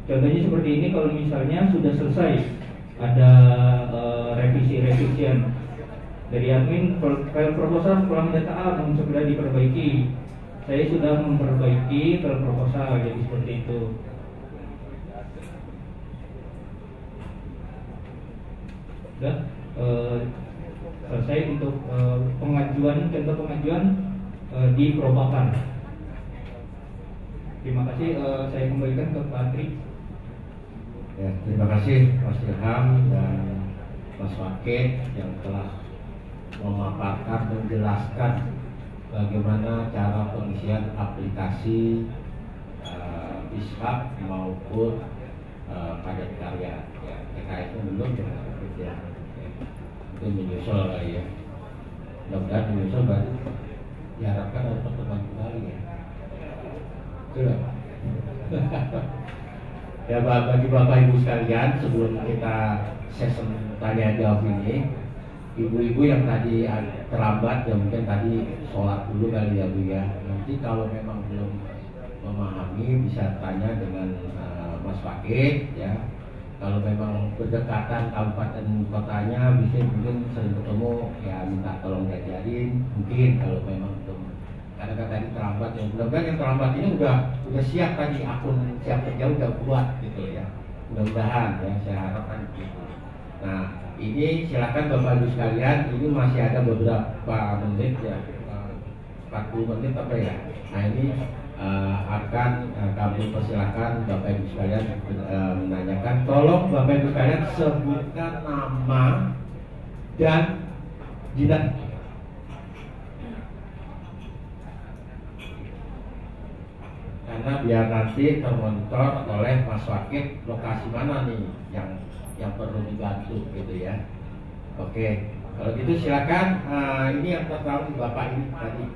Contohnya seperti ini. Kalau misalnya sudah selesai, ada revisi-revisian dari admin, file proposal kurang data A, segera diperbaiki. Saya sudah memperbaiki file proposal, jadi seperti itu. Sudah selesai untuk pengajuan, contoh pengajuan di Propakan. Terima kasih, saya kembalikan ke Pak Tri. Ya, terima kasih Mas Ilham dan Mas Wakil yang telah memaparkan dan menjelaskan bagaimana cara pengisian aplikasi ISHAP maupun padat karya. Ya, TKS belum ya, itu menyusul ya. Mudah-mudahan menyusul baru diharapkan ada pertemuan kembali ya. Betul. Ya, bagi Bapak Ibu sekalian, sebelum kita sesi tanya jawab ini, ibu-ibu yang tadi terlambat ya mungkin tadi sholat dulu kali ya Bu ya. Nanti kalau memang belum memahami bisa tanya dengan Mas Wakil ya. Kalau memang berdekatan kabupaten kotanya bisa mungkin sering ketemu ya, minta tolong diajarin mungkin kalau memang belum. Karena tadi terlambat, yang mudah-mudahan yang terlambat ini udah siap tadi, akun siap kerja udah buat gitu ya. Mudah-mudahan ya, saya harapkan gitu. Nah, ini silakan Bapak Ibu sekalian, ini masih ada beberapa menit ya, 40 menit apa ya. Nah, ini akan kami persilakan Bapak Ibu sekalian menanyakan. Tolong Bapak Ibu sekalian sebutkan nama dan jidat. Karena biar nanti termonitor oleh Mas Wakil lokasi mana nih yang perlu dibantu gitu ya. Oke, kalau gitu silakan. Ini yang pertama Bapak ini tadi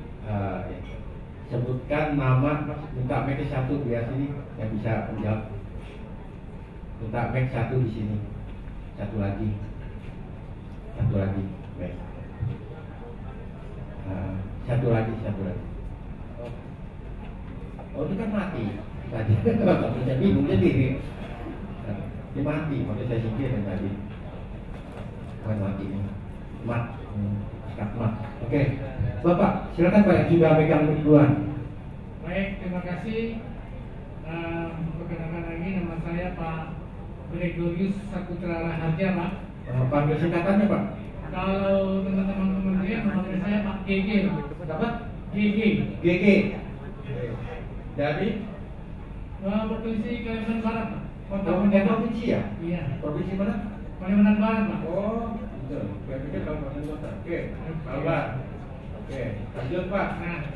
sebutkan nama, minta mic satu biar sini yang bisa menjawab. Minta mic satu di sini, satu lagi, mic. Satu lagi. Oh, ini kan mati tadi. Saya bingung jadi ini mati, makanya saya singkir yang tadi. Bukan mati ini, mat. Oke, Bapak, silakan Pak yang sudah pegang duluan. Baik, terima kasih. Perkenalkan lagi, nama saya Pak Gregorius Saputra Raharja, Pak. Panggil singkatannya Pak. Kalau teman-teman kementerian memanggil saya Pak GG, Apa? GG. GG. Dari Provinsi Kalimantan Barat, Pak. Kota provinsi ya? Iya, Provinsi mana? Kalimantan Barat, Pak. Oh, betul. Saya pikir Kabupaten Kota. Oke, Kalbar. Oke, lanjut Pak. Nah,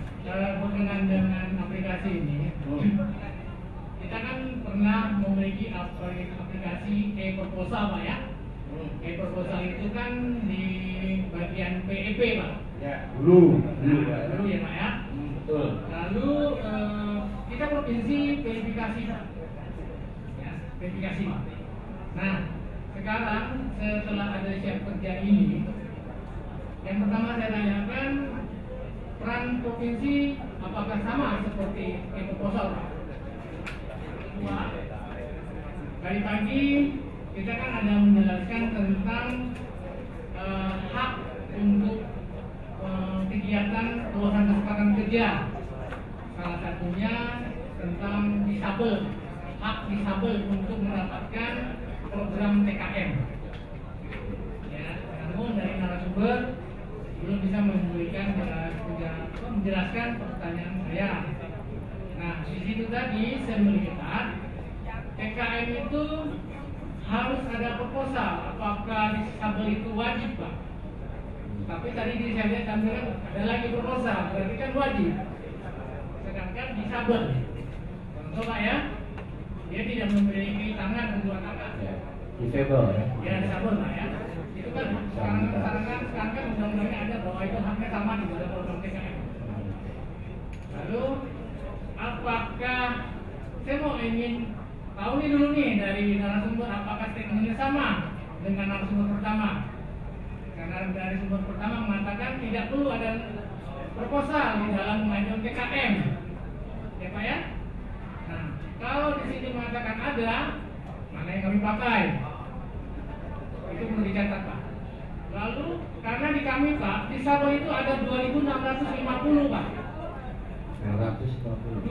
berkenaan dengan aplikasi ini, kita kan pernah memiliki aplikasi e-proposal, Pak ya. E-proposal itu kan di bagian PEP, Pak. Ya, dulu Ya Pak ya. betul. Lalu kita provinsi verifikasi, Pak. Ya, verifikasi, Pak. Nah, sekarang setelah ada siap kerja ini, yang pertama saya tanyakan, peran provinsi apakah sama seperti e-proposal, Pak? Kedua, dari pagi kita kan ada menjelaskan tentang hak untuk kegiatan luasan kesempatan kerja. Salah satunya tentang disabel, hak disabel untuk mendapatkan program TKM. Ya, namun dari narasumber belum bisa menjelaskan pertanyaan saya. Nah, di situ tadi saya melihat TKM itu harus ada proposal. Apakah disabel itu wajib, Pak? Tapi tadi saya lihat tampilan ada lagi proposal, berarti kan wajib. Sedangkan disabel, contoh Pak ya, dia tidak memiliki tangan kedua tangan. Disable ya. Ya disabel Pak ya. Itu kan sekarang kan undang-undangnya ada bahwa itu haknya sama di dalam program TKM. Lalu apakah saya mau ingin tahu nih dulu nih dari narasumber apakah statementnya sama dengan narasumber pertama? Karena dari sumber pertama mengatakan tidak perlu ada proposal di dalam mengajukan TKM, ya Pak ya. Nah, kalau di sini mengatakan ada, mana yang kami pakai? Itu perlu dicatat Pak. Lalu karena di kami Pak, disabel itu ada 2.650 Pak. 2.650.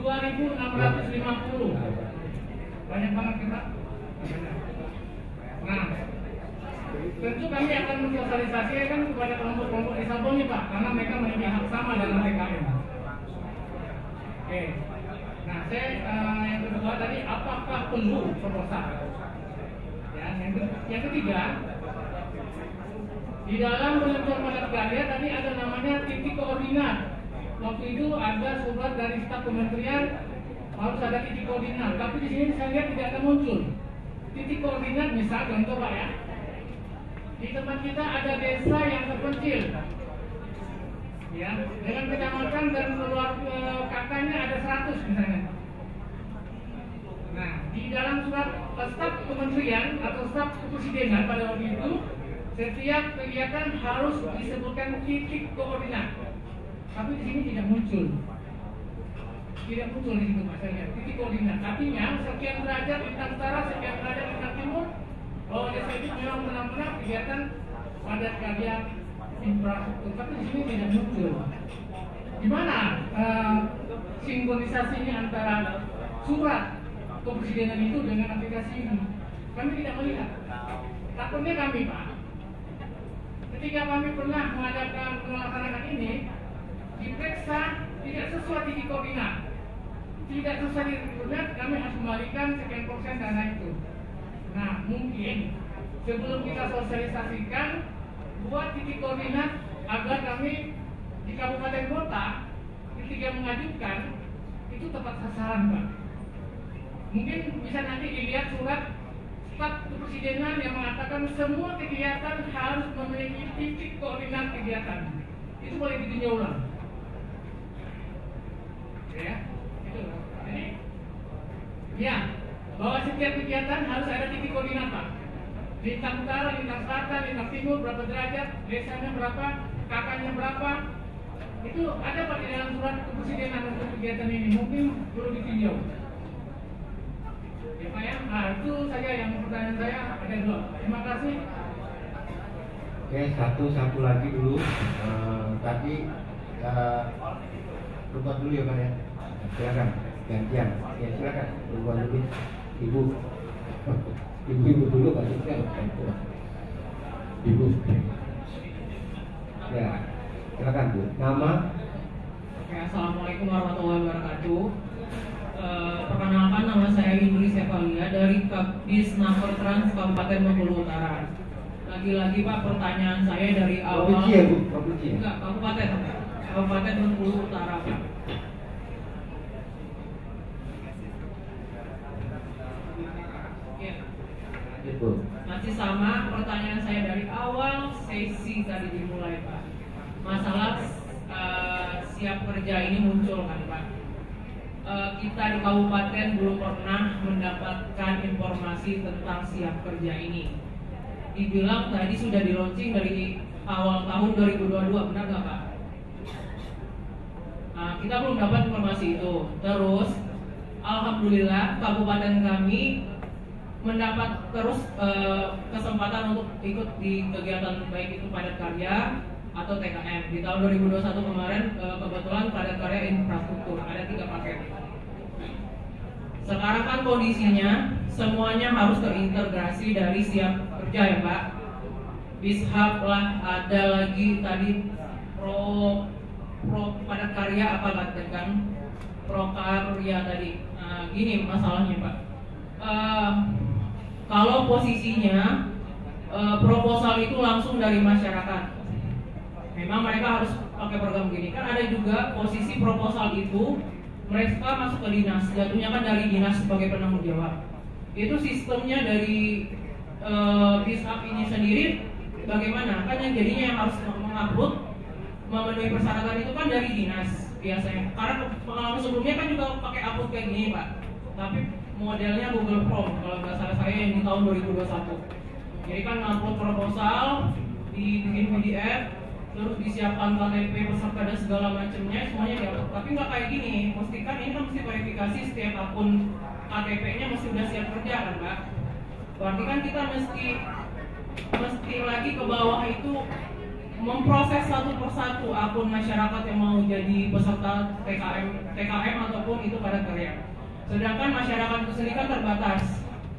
Banyak banget kita. Nah, tentu kami akan mensosialisasikan kepada kelompok-kelompok disabel nih Pak, karena mereka memiliki hak sama dalam TKM. Oke. Nah, saya yang kedua tadi, apakah perlu proposal? Ya, yang ketiga, di dalam penentuan padat karya tadi ada namanya titik koordinat. Waktu itu ada surat dari staf kementerian harus ada titik koordinat, tapi di sini saya lihat tidak ada muncul titik koordinat. Misal contoh Pak ya, di tempat kita ada desa yang terpencil, ya, dengan kecamatan dan keluar kakaknya ada 100 misalnya. Nah, di dalam surat staf kementerian atau staf kepresidenan pada waktu itu, setiap kegiatan harus disebutkan titik koordinat, tapi di sini tidak muncul. Tidak muncul di situ Pak, saya lihat titik koordinat. Artinya sekian derajat lintang utara, sekian derajat lintang timur. Bahwa desa itu memang benar-benar kegiatan padat karya infrastruktur, tapi di sini tidak muncul. Gimana sinkronisasinya antara surat kepresidenan itu dengan aplikasi ini? Kami tidak melihat. Takutnya kami Pak, ketika kami pernah melaksanakan ini, diperiksa tidak sesuai titik koordinat, tidak sesuai titik koordinat, kami harus kembalikan sekian persen dana itu. Nah, mungkin sebelum kita sosialisasikan, buat titik koordinat agar kami di kabupaten kota ketika mengajukan itu tepat sasaran Pak. Mungkin bisa nanti dilihat surat staf kepresidenan yang mengatakan semua kegiatan harus memiliki titik koordinat kegiatan. Itu boleh ditinjau ulang. Ya, itu. Jadi, ya, bahwa setiap kegiatan harus ada titik koordinat Pak. Lintang utara, lintang selatan, lintang timur, berapa derajat, desanya berapa, kakaknya berapa. Itu ada Pak di dalam surat kepresidenan untuk kegiatan ini. Mungkin perlu ditinjau. Ya Pak ya, nah itu saja yang pertanyaan saya, ada 2. Terima kasih. Oke, satu lagi dulu. Tadi lupa dulu ya Pak ya. Silakan gantian. Ya silakan. Berubah lebih ibu. Ibu dulu kasih kan. Ibu. Ya. Silakan Bu. Nama? Oke, assalamualaikum warahmatullahi wabarakatuh. Perkenalkan, nama saya Indri Sevalia dari Kabdis Napertrans Kabupaten Bengkulu Utara. Lagi-lagi Pak, pertanyaan saya dari awal. Provinsi ya Bu? Provinsi ya? Enggak, Kabupaten. Kabupaten Bengkulu Utara Pak. Ya. Itu. Masih sama pertanyaan saya dari awal sesi tadi dimulai Pak. Masalah siap kerja ini muncul kan Pak. Kita di kabupaten belum pernah mendapatkan informasi tentang siap kerja ini. Dibilang tadi sudah di launching dari awal tahun 2022, benar nggak Pak? Nah, kita belum dapat informasi itu. Terus, alhamdulillah kabupaten kami mendapat terus kesempatan untuk ikut di kegiatan baik itu padat karya atau TKM. Di tahun 2021 kemarin kebetulan padat karya infrastruktur ada 3 paket. Sekarang kan kondisinya semuanya harus terintegrasi dari siap kerja ya Pak. Bishab lah, ada lagi tadi pro padat karya apa katakan pro karya tadi. Nah, gini masalahnya Pak. Kalau posisinya proposal itu langsung dari masyarakat, memang mereka harus pakai program gini. Kan ada juga posisi proposal itu mereka masuk ke dinas, jatuhnya kan dari dinas sebagai penanggung jawab. Itu sistemnya dari Bishab ini sendiri bagaimana? Kan yang jadinya yang harus mengupload memenuhi persyaratan itu kan dari dinas biasanya. Karena pengalaman sebelumnya kan juga pakai upload kayak gini Pak. Tapi modelnya Google Form kalau nggak salah saya yang di tahun 2021. Jadi kan upload proposal, dibikin PDF, terus disiapkan KTP peserta dan segala macamnya semuanya diupload. Tapi nggak kayak gini, pastikan ini kan mesti verifikasi setiap akun KTP-nya mesti udah siap kerja kan Pak. Berarti kan kita mesti lagi ke bawah itu memproses satu persatu akun masyarakat yang mau jadi peserta TKM ataupun itu padat karya. Sedangkan masyarakat itu sendiri kan terbatas,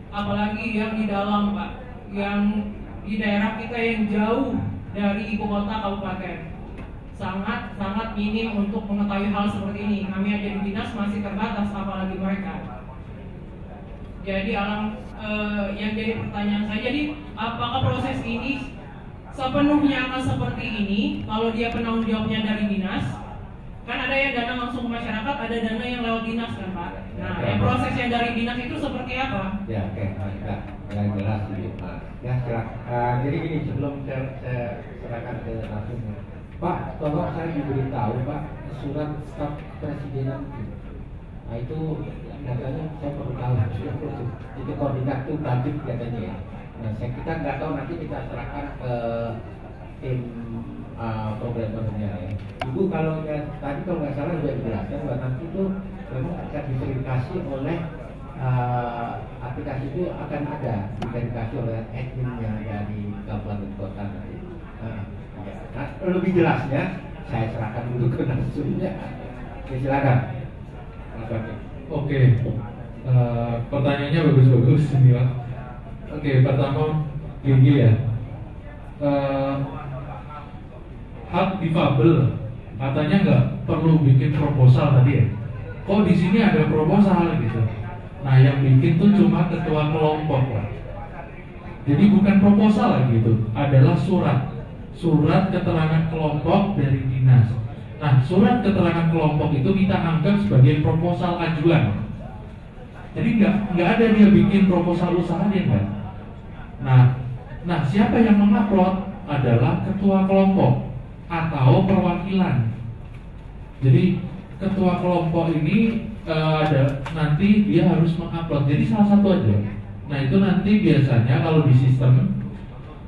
apalagi yang di dalam Pak, yang di daerah kita yang jauh dari ibu kota kabupaten, sangat minim untuk mengetahui hal seperti ini. Kami aja di dinas masih terbatas, apalagi mereka. Jadi yang jadi pertanyaan saya, jadi apakah proses ini sepenuhnya akan seperti ini kalau dia penanggung jawabnya dari dinas? Kan ada yang dana langsung ke masyarakat, ada dana yang lewat dinas kan Pak. Nah, yang proses yang dari dinas itu seperti apa? Ya, oke, yang jelas gitu Pak. Ya, silakan. Jadi gini, sebelum saya serahkan ke narasumber, Pak, tolong saya diberitahu Pak surat staf presidenan itu. Nah itu katanya saya perlu tahu itu koordinat itu budget katanya ya. Nah, kita nggak tahu, nanti kita serahkan ke tim programmernya ya. Ibu kalau tadi kalau nggak salah sudah dijelaskan bahwa nanti itu memang akan diverifikasi oleh aplikasi itu akan ada diverifikasi oleh adminnya dari kabupaten kota nanti. Nah, lebih jelasnya saya serahkan dulu ke narasumbernya. Silakan. Oke, pertanyaannya bagus-bagus ini Pak. Oke, pertama gini ya, hak difabel katanya nggak perlu bikin proposal tadi ya. Kok di sini ada proposal gitu? Nah, yang bikin tuh cuma ketua kelompok lah. Jadi bukan proposal lagi itu, adalah surat keterangan kelompok dari dinas. Nah, surat keterangan kelompok itu kita anggap sebagai proposal ajuan. Jadi nggak ada dia bikin proposal usaha, dia enggak. Nah, siapa yang mengupload adalah ketua kelompok atau perwakilan. Jadi ketua kelompok ini ada nanti dia harus mengupload. Jadi salah satu aja. Nah, itu nanti biasanya kalau di sistem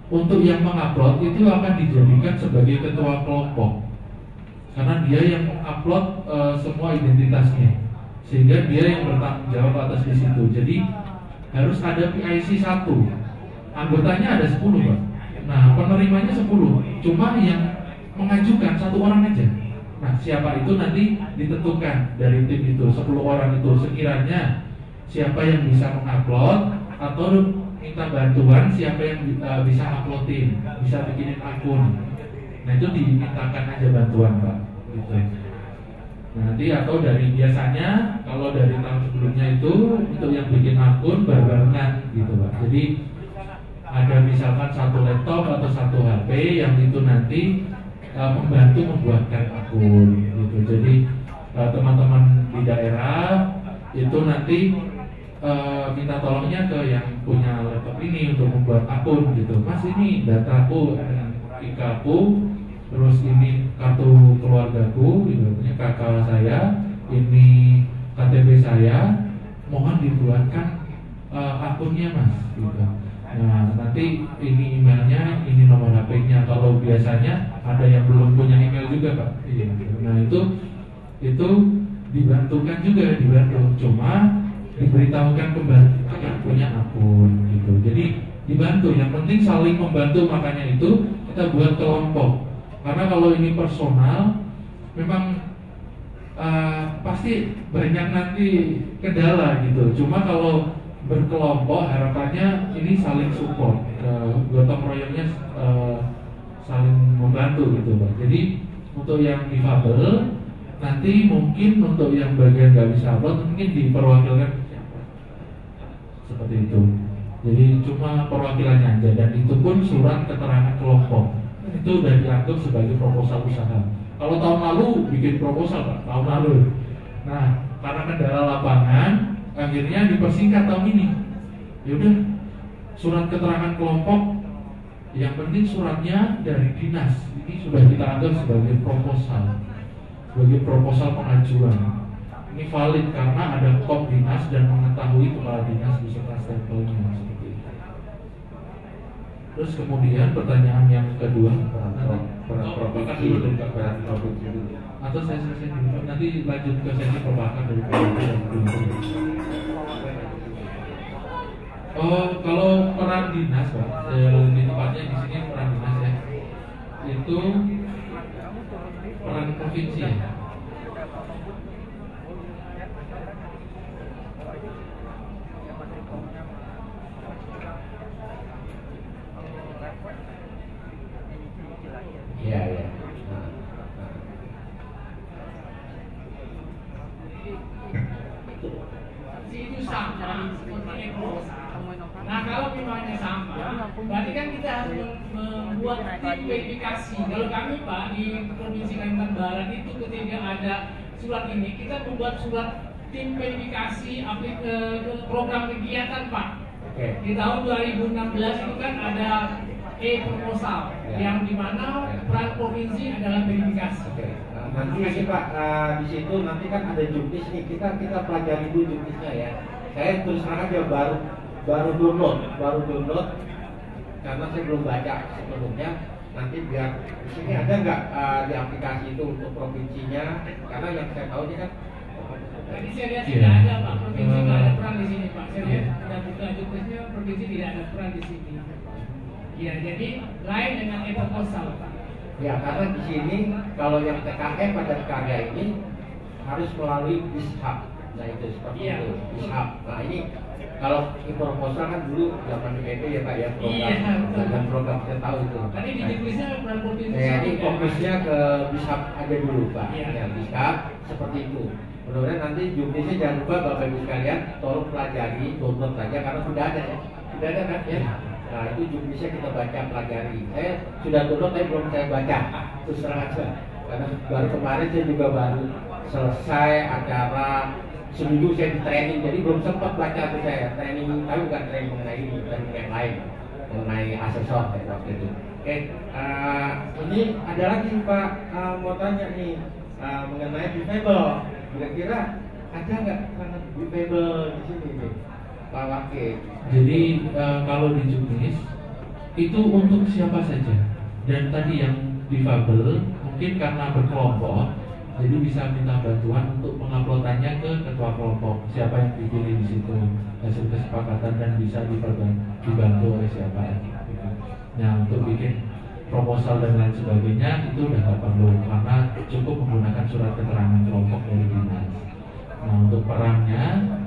untuk yang mengupload itu akan dijadikan sebagai ketua kelompok. Karena dia yang mengupload semua identitasnya, sehingga dia yang bertanggung jawab atas di situ. Jadi harus ada PIC 1, anggotanya ada 10 Pak. Nah, penerimanya 10, cuma yang mengajukan 1 orang aja. Nah, siapa itu nanti ditentukan dari tim itu, 10 orang itu sekiranya siapa yang bisa mengupload atau minta bantuan siapa yang bisa uploadin, bisa bikinin akun. Nah, itu dimintakan aja bantuan, Pak. Gitu. Nah, nanti atau dari biasanya kalau dari tahun sebelumnya itu untuk yang bikin akun barengan gitu, Pak. Jadi ada misalkan satu laptop atau satu HP yang itu nanti membantu membuatkan akun gitu. Jadi teman-teman di daerah itu nanti minta tolongnya ke yang punya laptop ini untuk membuat akun gitu. Mas, ini dataku dengan IK-ku, terus ini kartu keluargaku, gitu. Ini kakak saya, ini KTP saya, mohon dibuatkan akunnya, Mas. Gitu. Nah, nanti ini emailnya, ini nomor HP-nya. Kalau biasanya ada yang belum punya email juga, Pak. Iya. Nah, itu dibantukan juga, dibantu. Cuma diberitahukan kembali yang punya akun, gitu. Jadi dibantu. Yang penting saling membantu. Makanya itu kita buat kelompok. Karena kalau ini personal, memang pasti banyak nanti kendala, gitu. Cuma kalau berkelompok harapannya ini saling support, gotong royongnya saling membantu gitu, Pak. Jadi untuk yang difabel nanti mungkin untuk yang bagian nggak bisa upload mungkin diperwakilkan seperti itu. Jadi cuma perwakilannya aja, dan itu pun surat keterangan kelompok itu udah dianggap sebagai proposal usaha. Kalau tahun lalu bikin proposal, Pak, tahun lalu. Nah, karena kendala lapangan akhirnya dipersingkat tahun ini. Yaudah, surat keterangan kelompok, yang penting suratnya dari dinas. Ini sudah kita anggap sebagai proposal pengajuan. Ini valid karena ada kop dinas dan mengetahui kepala dinas beserta stempelnya, seperti itu. Terus kemudian pertanyaan yang kedua, provinsi dulu, atau saya selesai dulu, nanti lanjut ke sesi perpakat dari provinsi. Kalau peran dinas, Pak, di tempatnya di sini peran dinas ya, itu peran provinsi ya. Iya, iya. Itu sama seperti proposal. Nah, kalau misalnya sama, berarti kan kita harus membuat tim verifikasi. Kalau kami, Pak, di Provinsi Kalimantan Barat itu ketika ada surat ini, kita membuat surat tim verifikasi program kegiatan, Pak. Oke. Di tahun 2016 itu kan ada proposal yang dimana peran provinsi adalah verifikasi. Oke. Nanti sih, Pak, di situ nanti kan ada juknis nih, kita pelajari dulu juknisnya ya. Saya terus terang aja baru download karena saya belum baca sebelumnya. Nanti biar di sini ada nggak di aplikasi itu untuk provinsinya, karena yang saya tahu ini kan Tadi saya lihat tidak ada, Pak, provinsi tidak ada peran di sini, Pak. Saya lihat ada buka juknisnya, provinsi tidak ada peran di sini. Ya, jadi lain dengan proposal, Pak. ya, karena di sini kalau yang TKF pada karya ini harus melalui BISHAP. Nah, itu seperti itu, BISHAP. Nah, ini kalau proposal kan dulu zaman DPP ya, Pak, ya, program saya tahu itu. Tadi di juknisnya peran provinsi. Ya, ini fokusnya ke BISHAP aja dulu, Pak. Iya. Ya, BISHAP seperti itu. Mudah-mudahan nanti juknisnya jangan lupa Bapak Ibu sekalian tolong pelajari, download saja karena sudah ada ya. Sudah ada kan ya. Nah, itu juknisnya kita baca, pelajari. Saya sudah download tapi belum saya baca. Terus terang aja. Karena baru kemarin saya juga baru selesai acara seminggu saya di training, jadi belum sempat baca tuh saya training, tapi bukan training mengenai ini, training yang lain mengenai asesor kayak waktu itu. Oke, ini ada lagi Pak, mau tanya nih mengenai Bifable. Kira-kira ada nggak sangat Bifable di sini nih, Pak Wakil? Jadi kalau di juknis itu untuk siapa saja. Dan tadi yang difabel mungkin karena berkelompok, jadi bisa minta bantuan untuk penguploadannya ke ketua kelompok. Siapa yang dipilih di situ hasil kesepakatan dan bisa dibantu oleh siapa. Nah, untuk bikin proposal dan lain sebagainya itu udah nggak perlu karena cukup menggunakan surat keterangan kelompok dari dinas. Nah untuk perannya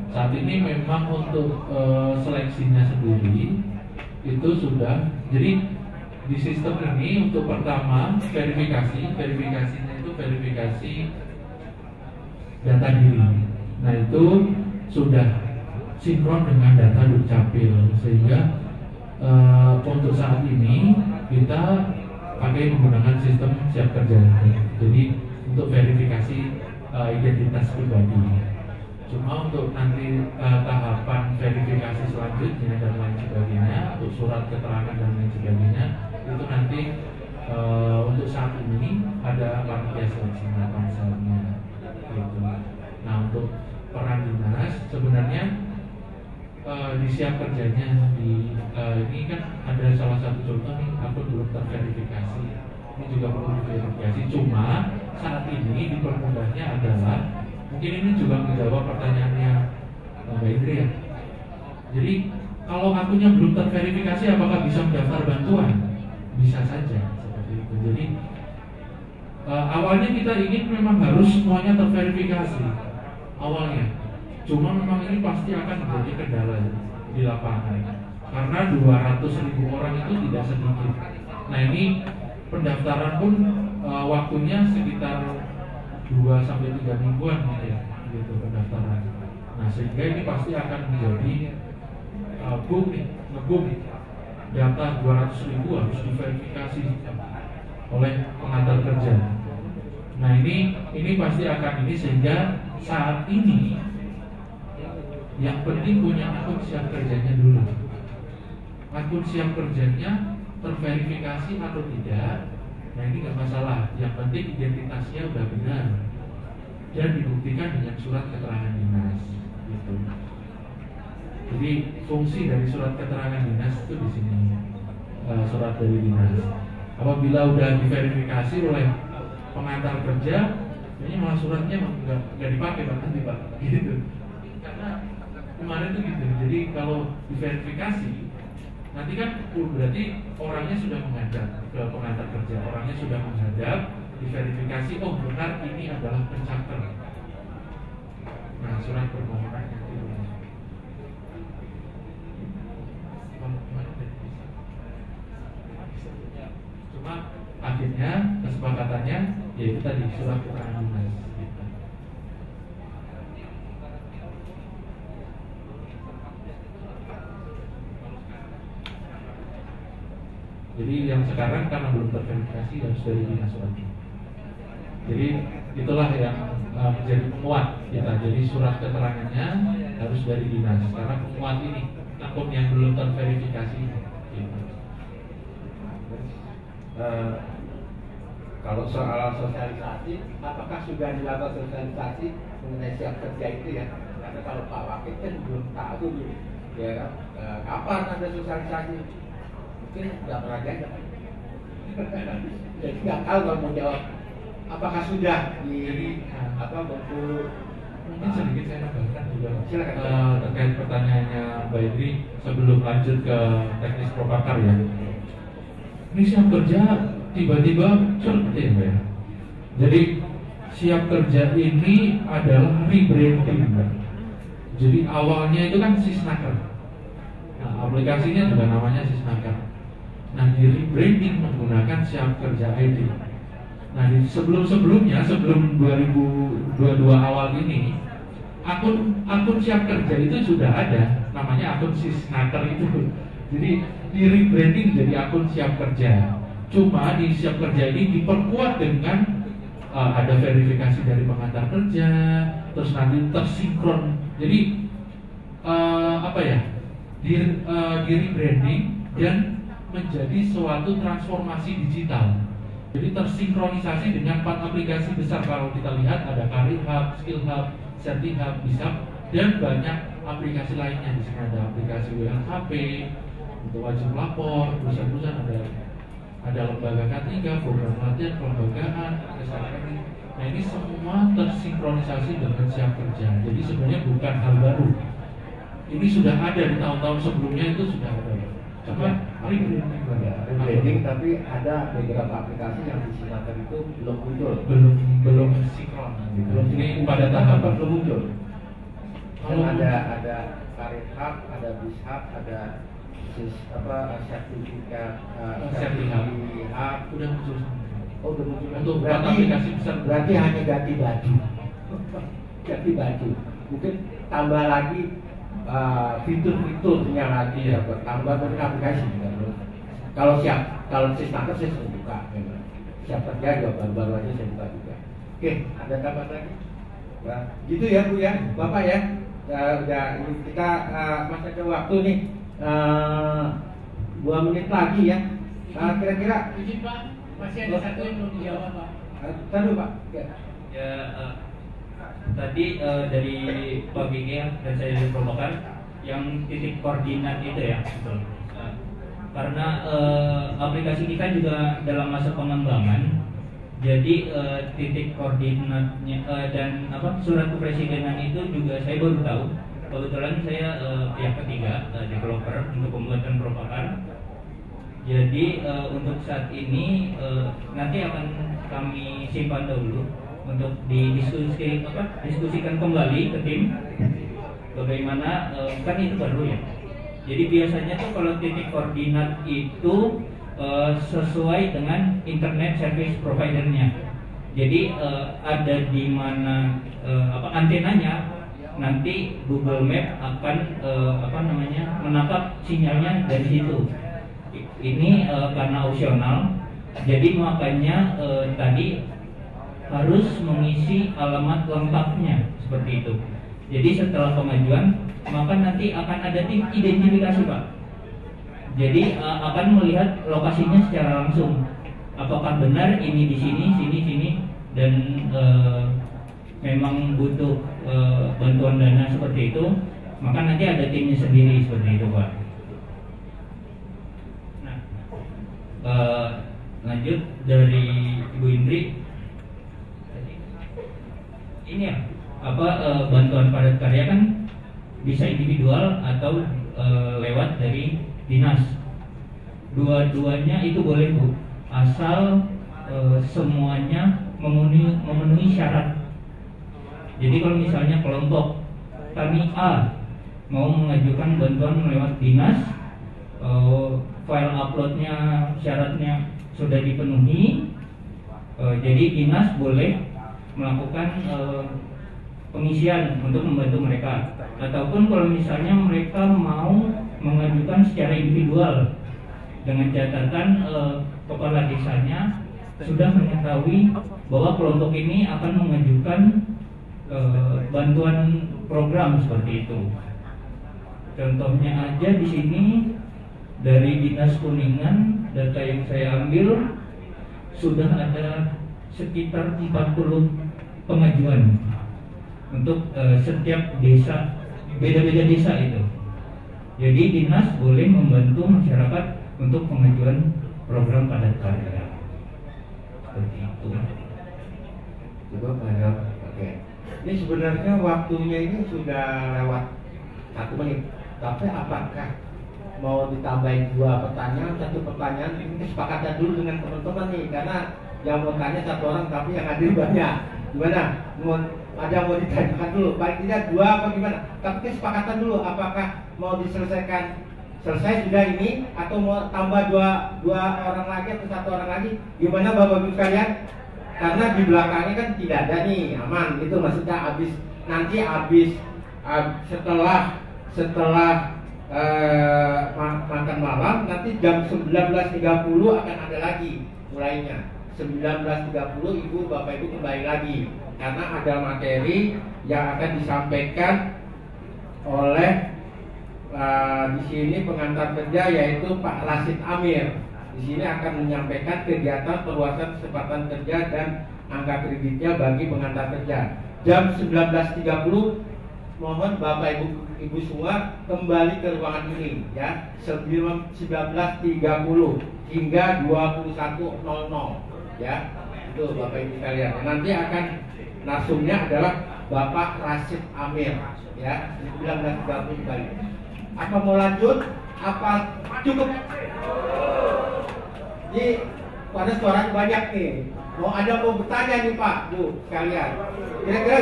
saat ini memang untuk seleksinya sendiri itu sudah jadi di sistem ini untuk pertama verifikasinya itu verifikasi data diri. Nah itu sudah sinkron dengan data Dukcapil sehingga untuk saat ini kita pakai menggunakan sistem siap kerja. Jadi untuk verifikasi identitas pribadi. Cuma untuk nanti tahapan verifikasi selanjutnya dan lain sebagainya, untuk surat keterangan dan lain sebagainya, itu nanti untuk saat ini ada panitia seleksi panselnya. Gitu. Nah untuk peran dinas sebenarnya di siap kerjanya ini kan ada salah satu contoh nih akun belum terverifikasi, ini juga perlu diverifikasi. Cuma saat ini dipermudahnya adalah mungkin ini juga menjawab pertanyaannya Mbak Indri ya. Jadi kalau akunnya belum terverifikasi apakah bisa mendaftar bantuan? Bisa saja seperti itu. Jadi awalnya kita ingin memang harus semuanya terverifikasi awalnya. Cuma memang ini pasti akan menjadi kendala di lapangan karena 200.000 orang itu tidak sedikit. Nah ini pendaftaran pun waktunya sekitar 2-3 mingguan gitu pendaftaran. Nah sehingga ini pasti akan menjadi ngebum data 200.000 harus diverifikasi oleh pengantar kerja. Nah ini pasti akan ini sehingga saat ini yang penting punya akun siap kerjanya dulu. Akun siap kerjanya terverifikasi atau tidak, nah ini nggak masalah. Yang penting identitasnya udah benar dan dibuktikan dengan surat keterangan dinas. Gitu. Jadi fungsi dari surat keterangan dinas itu di sini, surat dari dinas. Apabila udah diverifikasi oleh pengantar kerja, ini malah suratnya nggak dipakai nanti Pak. Gitu. Karena kemarin tuh gitu. Jadi kalau diverifikasi nanti kan berarti orangnya sudah menghadap ke pengantar kerja, orangnya sudah menghadap, diverifikasi, oh benar ini adalah pencatat. Nah surat permohonan itu. Cuma akhirnya kesepakatannya yaitu tadi surat keterangan dinas. Jadi yang sekarang karena belum terverifikasi harus dari dinas suratnya. Jadi itulah yang menjadi penguat kita. Jadi surat keterangannya harus dari dinas. Karena penguat ini akun yang belum terverifikasi. Gitu. Kalau soal sosialisasi, apakah sudah dilakukan sosialisasi mengenai siap kerja itu ya? Karena kalau Pak Wakil kan belum tahu ya kapan ada sosialisasi. Mungkin nggak pernah diajak. Jadi nggak tahu kalau mau jawab. Apakah sudah di Bengkulu? Mungkin sedikit saya nambahkan juga terkait pertanyaannya Mbak Indri sebelum lanjut ke teknis propakar ya. Ini siap kerja tiba-tiba seperti ya Mbak ya. Jadi siap kerja ini adalah rebranding Mbak. Jadi awalnya itu kan Sisnaker. Nah, aplikasinya juga namanya Sisnaker. Nah di rebranding menggunakan siap kerja ID. Nah sebelum-sebelumnya sebelum 2022 awal ini akun siap kerja itu sudah ada, namanya akun Sisnaker itu. Jadi di rebranding jadi akun siap kerja. Cuma di siap kerja ini diperkuat dengan ada verifikasi dari pengantar kerja, terus nanti tersinkron. Jadi di rebranding dan menjadi suatu transformasi digital. Jadi tersinkronisasi dengan 4 aplikasi besar. Kalau kita lihat ada Karir Hub, Skill Hub, Serti Hub, Bisa, dan banyak aplikasi lainnya. Di sini ada aplikasi WLHP untuk wajib lapor, perusahaan-perusahaan ada lembaga K3, program pelatihan, kelembagaan, SKRI. Nah ini semua tersinkronisasi dengan siap kerja. Jadi sebenarnya bukan hal baru. Ini sudah ada di tahun-tahun sebelumnya itu sudah ada. Cuma rebranding, tapi ada beberapa aplikasi yang disiapkan itu belum muncul. Belum sinkron. Ini pada tahap belum muncul. Kalau ada Karir Hub, ada Bis Hub, ada sertifikat sertifikat udah muncul. Oh, udah muncul. Untuk berarti aplikasi besar. Berarti hanya ganti baju. Ganti baju. Mungkin tambah lagi fitur-fiturnya lagi ya, tambah mungkin aplikasi juga. Kalau sistem saya sudah buka, memang. Siap kerja juga baru-baru aja saya buka juga. Oke, ada tambahan lagi? Nah, gitu ya Bu ya, Bapak ya. Udah kita masih ada waktu nih 2 menit lagi ya. Kira-kira izin Pak, masih ada satu yang belum dijawab Pak. Tadi Pak. Ya, tadi dari Pak Gigi dan saya dari Promokar yang titik koordinat itu ya, betul. Karena aplikasi kita juga dalam masa pengembangan, jadi titik koordinatnya dan surat kepresidenan itu juga saya baru tahu. Kebetulan saya pihak ketiga developer untuk pembuatan Promokar. Jadi untuk saat ini nanti akan kami simpan dahulu untuk diskusikan kembali ke tim bagaimana kan itu baru ya. Jadi biasanya tuh kalau titik koordinat itu sesuai dengan internet service providernya. Jadi ada di mana antenanya, nanti Google Map akan menangkap sinyalnya dari situ. Ini karena opsional, jadi makanya tadi harus mengisi alamat lengkapnya seperti itu. Jadi setelah pengajuan, maka nanti akan ada tim identifikasi Pak. Jadi akan melihat lokasinya secara langsung, apakah benar ini di sini, dan memang butuh bantuan dana seperti itu, maka nanti ada timnya sendiri seperti itu Pak. Nah, lanjut dari Ibu Indri. Ini ya, bantuan padat karya kan bisa individual atau lewat dari dinas. Dua-duanya itu boleh Bu, asal semuanya memenuhi syarat. Jadi kalau misalnya kelompok tani A mau mengajukan bantuan lewat dinas, file uploadnya syaratnya sudah dipenuhi, jadi dinas boleh melakukan pengisian untuk membantu mereka. Ataupun kalau misalnya mereka mau mengajukan secara individual dengan catatan kepala desanya sudah mengetahui bahwa kelompok ini akan mengajukan bantuan program seperti itu. Contohnya aja di sini dari Dinas Kuningan, data yang saya ambil sudah ada sekitar 40 pengajuan untuk setiap desa, beda-beda desa itu. Jadi dinas boleh membantu masyarakat untuk pengajuan program padat karya. Seperti itu. Coba Pak, oke. Ini sebenarnya waktunya ini sudah lewat 1 menit. Tapi apakah mau ditambahin 2 pertanyaan, 1 pertanyaan? Ini kesepakatan dulu dengan teman-teman nih, karena yang mau tanya 1 orang tapi yang hadir banyak. Gimana? Ada mau ditanyakan dulu, paling tidak 2 apa gimana? Tapi kesepakatan dulu, apakah mau diselesaikan selesai sudah ini, atau mau tambah 2 orang lagi atau 1 orang lagi? Gimana Bapak Ibu sekalian? Karena di belakangnya kan tidak ada nih, aman. Itu maksudnya habis setelah makan malam, nanti jam 19.30 akan ada lagi mulainya. 19.30 Ibu Bapak Ibu kembali lagi, karena ada materi yang akan disampaikan oleh di sini pengantar kerja, yaitu Pak Rashid Amir. Di sini akan menyampaikan kegiatan perluasan kesempatan kerja dan angka kreditnya bagi pengantar kerja. Jam 19.30 mohon Bapak Ibu semua kembali ke ruangan ini ya, 19.30 hingga 21.00 ya. Itu Bapak Ibu sekalian. Nanti akan narsumnya adalah Bapak Rashid Amir ya, 19.30 kembali. Apa mau lanjut? Apa cukup? Ini pada suaranya banyak nih. Mau bertanya nih Pak, Bu, sekalian. Kira-kira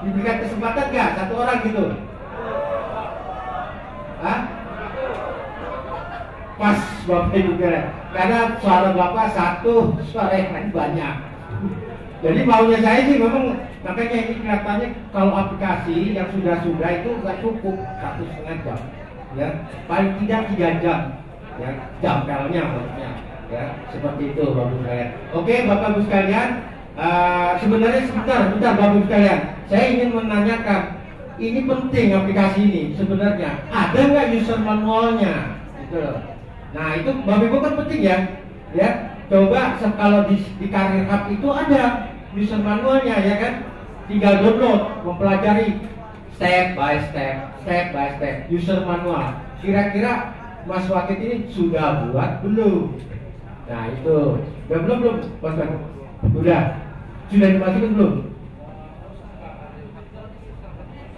diberikan kesempatan nggak satu orang gitu? Hah? Pas Bapak Ibu sekalian. Karena suara Bapak satu, suara yang lain banyak. Jadi maunya saya sih memang, makanya ini kelihatannya kalau aplikasi yang sudah itu nggak cukup 1,5 jam, ya paling tidak 3 jam, ya jangkauannya maksudnya, ya seperti itu Bapak Ibu sekalian. Oke Bapak Ibu sekalian, sebenarnya sebentar Bapak Ibu sekalian, saya ingin menanyakan, ini penting aplikasi ini sebenarnya, ada nggak user manualnya, gitu loh. Nah itu Bapak Ibu kan penting ya. Coba kalau di Karir Hub itu ada user manualnya ya kan, tinggal download, mempelajari step by step user manual. Kira-kira Mas Wakit ini sudah buat belum? Nah itu belum Mas Wakit? Sudah dimasukin belum?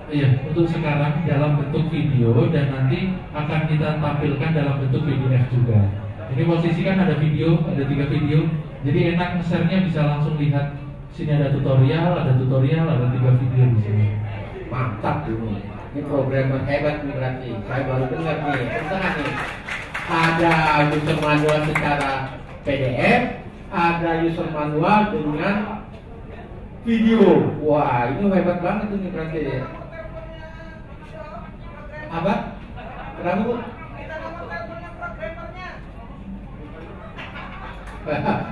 Iya, untuk sekarang dalam bentuk video dan nanti akan kita tampilkan dalam bentuk PDF juga. Ini posisi kan ada video, ada 3 video, jadi enak nge-share-nya bisa langsung lihat. Sini ada tutorial, ada 3 video di sini. Mantap ini programmer hebat nih berarti. Saya baru dengar nih, tengah nih. Ada user manual secara PDF, ada user manual dengan video. Wah, ini hebat banget ini berarti. Apa? Kenapa Bu?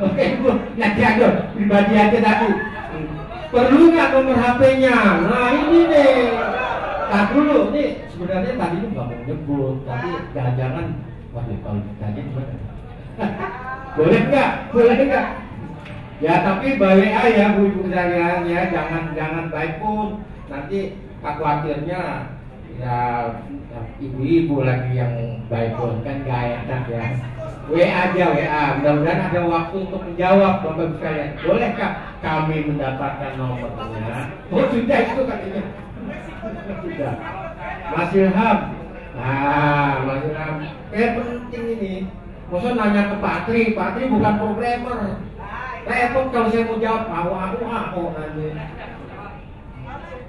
Oke Bu, nanti aja pribadi aja tadi. Perlu nggak nomor HP-nya? Nah ini nih. Tak dulu, nih sebenarnya tadi itu nggak mau nyebut, tapi jangan-jangan, waduh kalau ditanya gimana? Boleh nggak? Ya tapi by WA ya Bu Ibu sekalian ya, jangan by phone. Nanti khawatirnya ya ibu-ibu lagi yang by phone kan gak enak ya. WA aja WA, mudah-mudahan ada waktu untuk menjawab Bapak Ibu sekalian. Bolehkah kami mendapatkan nomornya? Oh sudah itu katanya. Sudah. Mas Ilham. Nah, Mas Ilham. Penting ini. Masa nanya ke Pak Tri bukan programmer. Repot kalau saya mau jawab, aku nanti.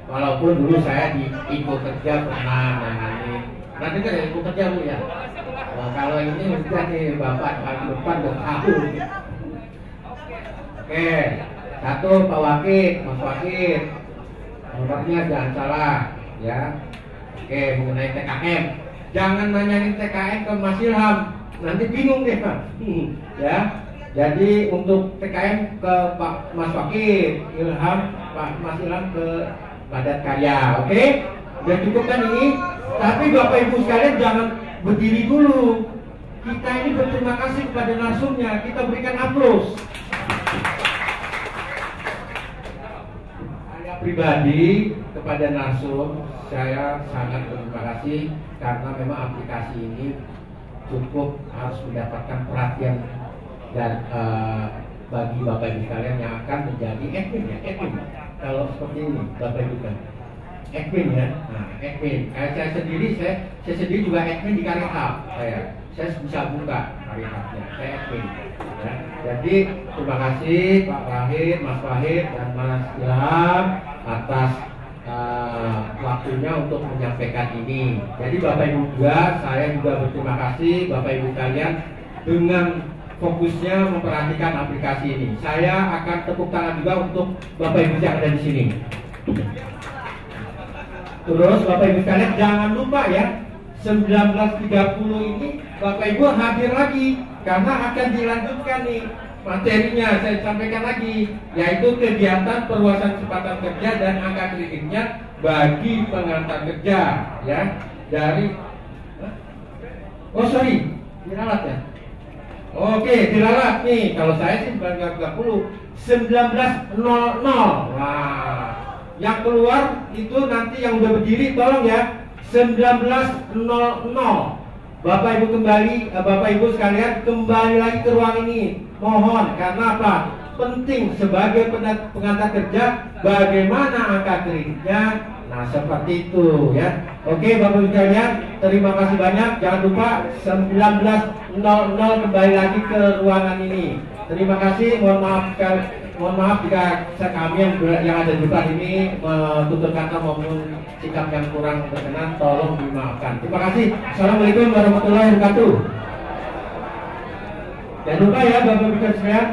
Walaupun dulu saya di Info Kerja pernah nangani. Nanti kan Info Kerja Bu ya. Nah, kalau ini udah nih Bapak tahun depan udah tahu. Oke, satu Pak Wakit, Mas Wakit. Nomornya jangan salah ya. Oke, mengenai TKM. Jangan nanyain TKM ke Mas Ilham. Nanti bingung deh Pak. Ya. Jadi untuk TKM ke Pak Mas Wakit, Mas Ilham ke Padat Karya. Oke? Udah cukup kan ini? Tapi Bapak Ibu sekalian jangan berdiri dulu. Kita ini berterima kasih kepada narsumnya. Kita berikan aplaus. Saya pribadi kepada narsum, saya sangat berterima kasih karena memang aplikasi ini cukup harus mendapatkan perhatian dan bagi Bapak Ibu sekalian yang akan menjadi admin. Kalau seperti ini Bapak Ibu kan admin ya. Nah, admin. Saya sendiri juga admin di Karir Hub. Saya bisa buka Karir Hubnya. Saya admin. Ya. Jadi terima kasih Pak Wahid, Mas Wahid dan Mas Ilham atas waktunya untuk menyampaikan ini. Jadi Bapak Ibu juga, saya juga berterima kasih Bapak Ibu sekalian dengan fokusnya memperhatikan aplikasi ini. Saya akan tepuk tangan juga untuk Bapak Ibu yang ada di sini. Terus Bapak Ibu sekalian jangan lupa ya, 19.30 ini Bapak Ibu hadir lagi karena akan dilanjutkan nih materinya. Saya sampaikan lagi, yaitu kegiatan perluasan kesempatan kerja dan angka kreditnya bagi pengantar kerja ya dari diralat ya. Oke, diralat nih. Kalau saya sih 19.00. Nah, yang keluar itu nanti yang udah berdiri tolong ya 19.00. Bapak Ibu sekalian kembali lagi ke ruang ini. Mohon, karena apa? Penting sebagai pengantar kerja bagaimana angka kreditnya, Nah, seperti itu ya. Oke, Bapak Ibu sekalian, terima kasih banyak. Jangan lupa 19.00 kembali lagi ke ruangan ini. Terima kasih. Mohon maaf jika kami yang ada di depan ini tutur kata maupun sikap yang kurang berkenan, tolong dimaafkan. Terima kasih. Assalamualaikum warahmatullahi wabarakatuh. Jangan lupa ya Bapak Ibu sekalian,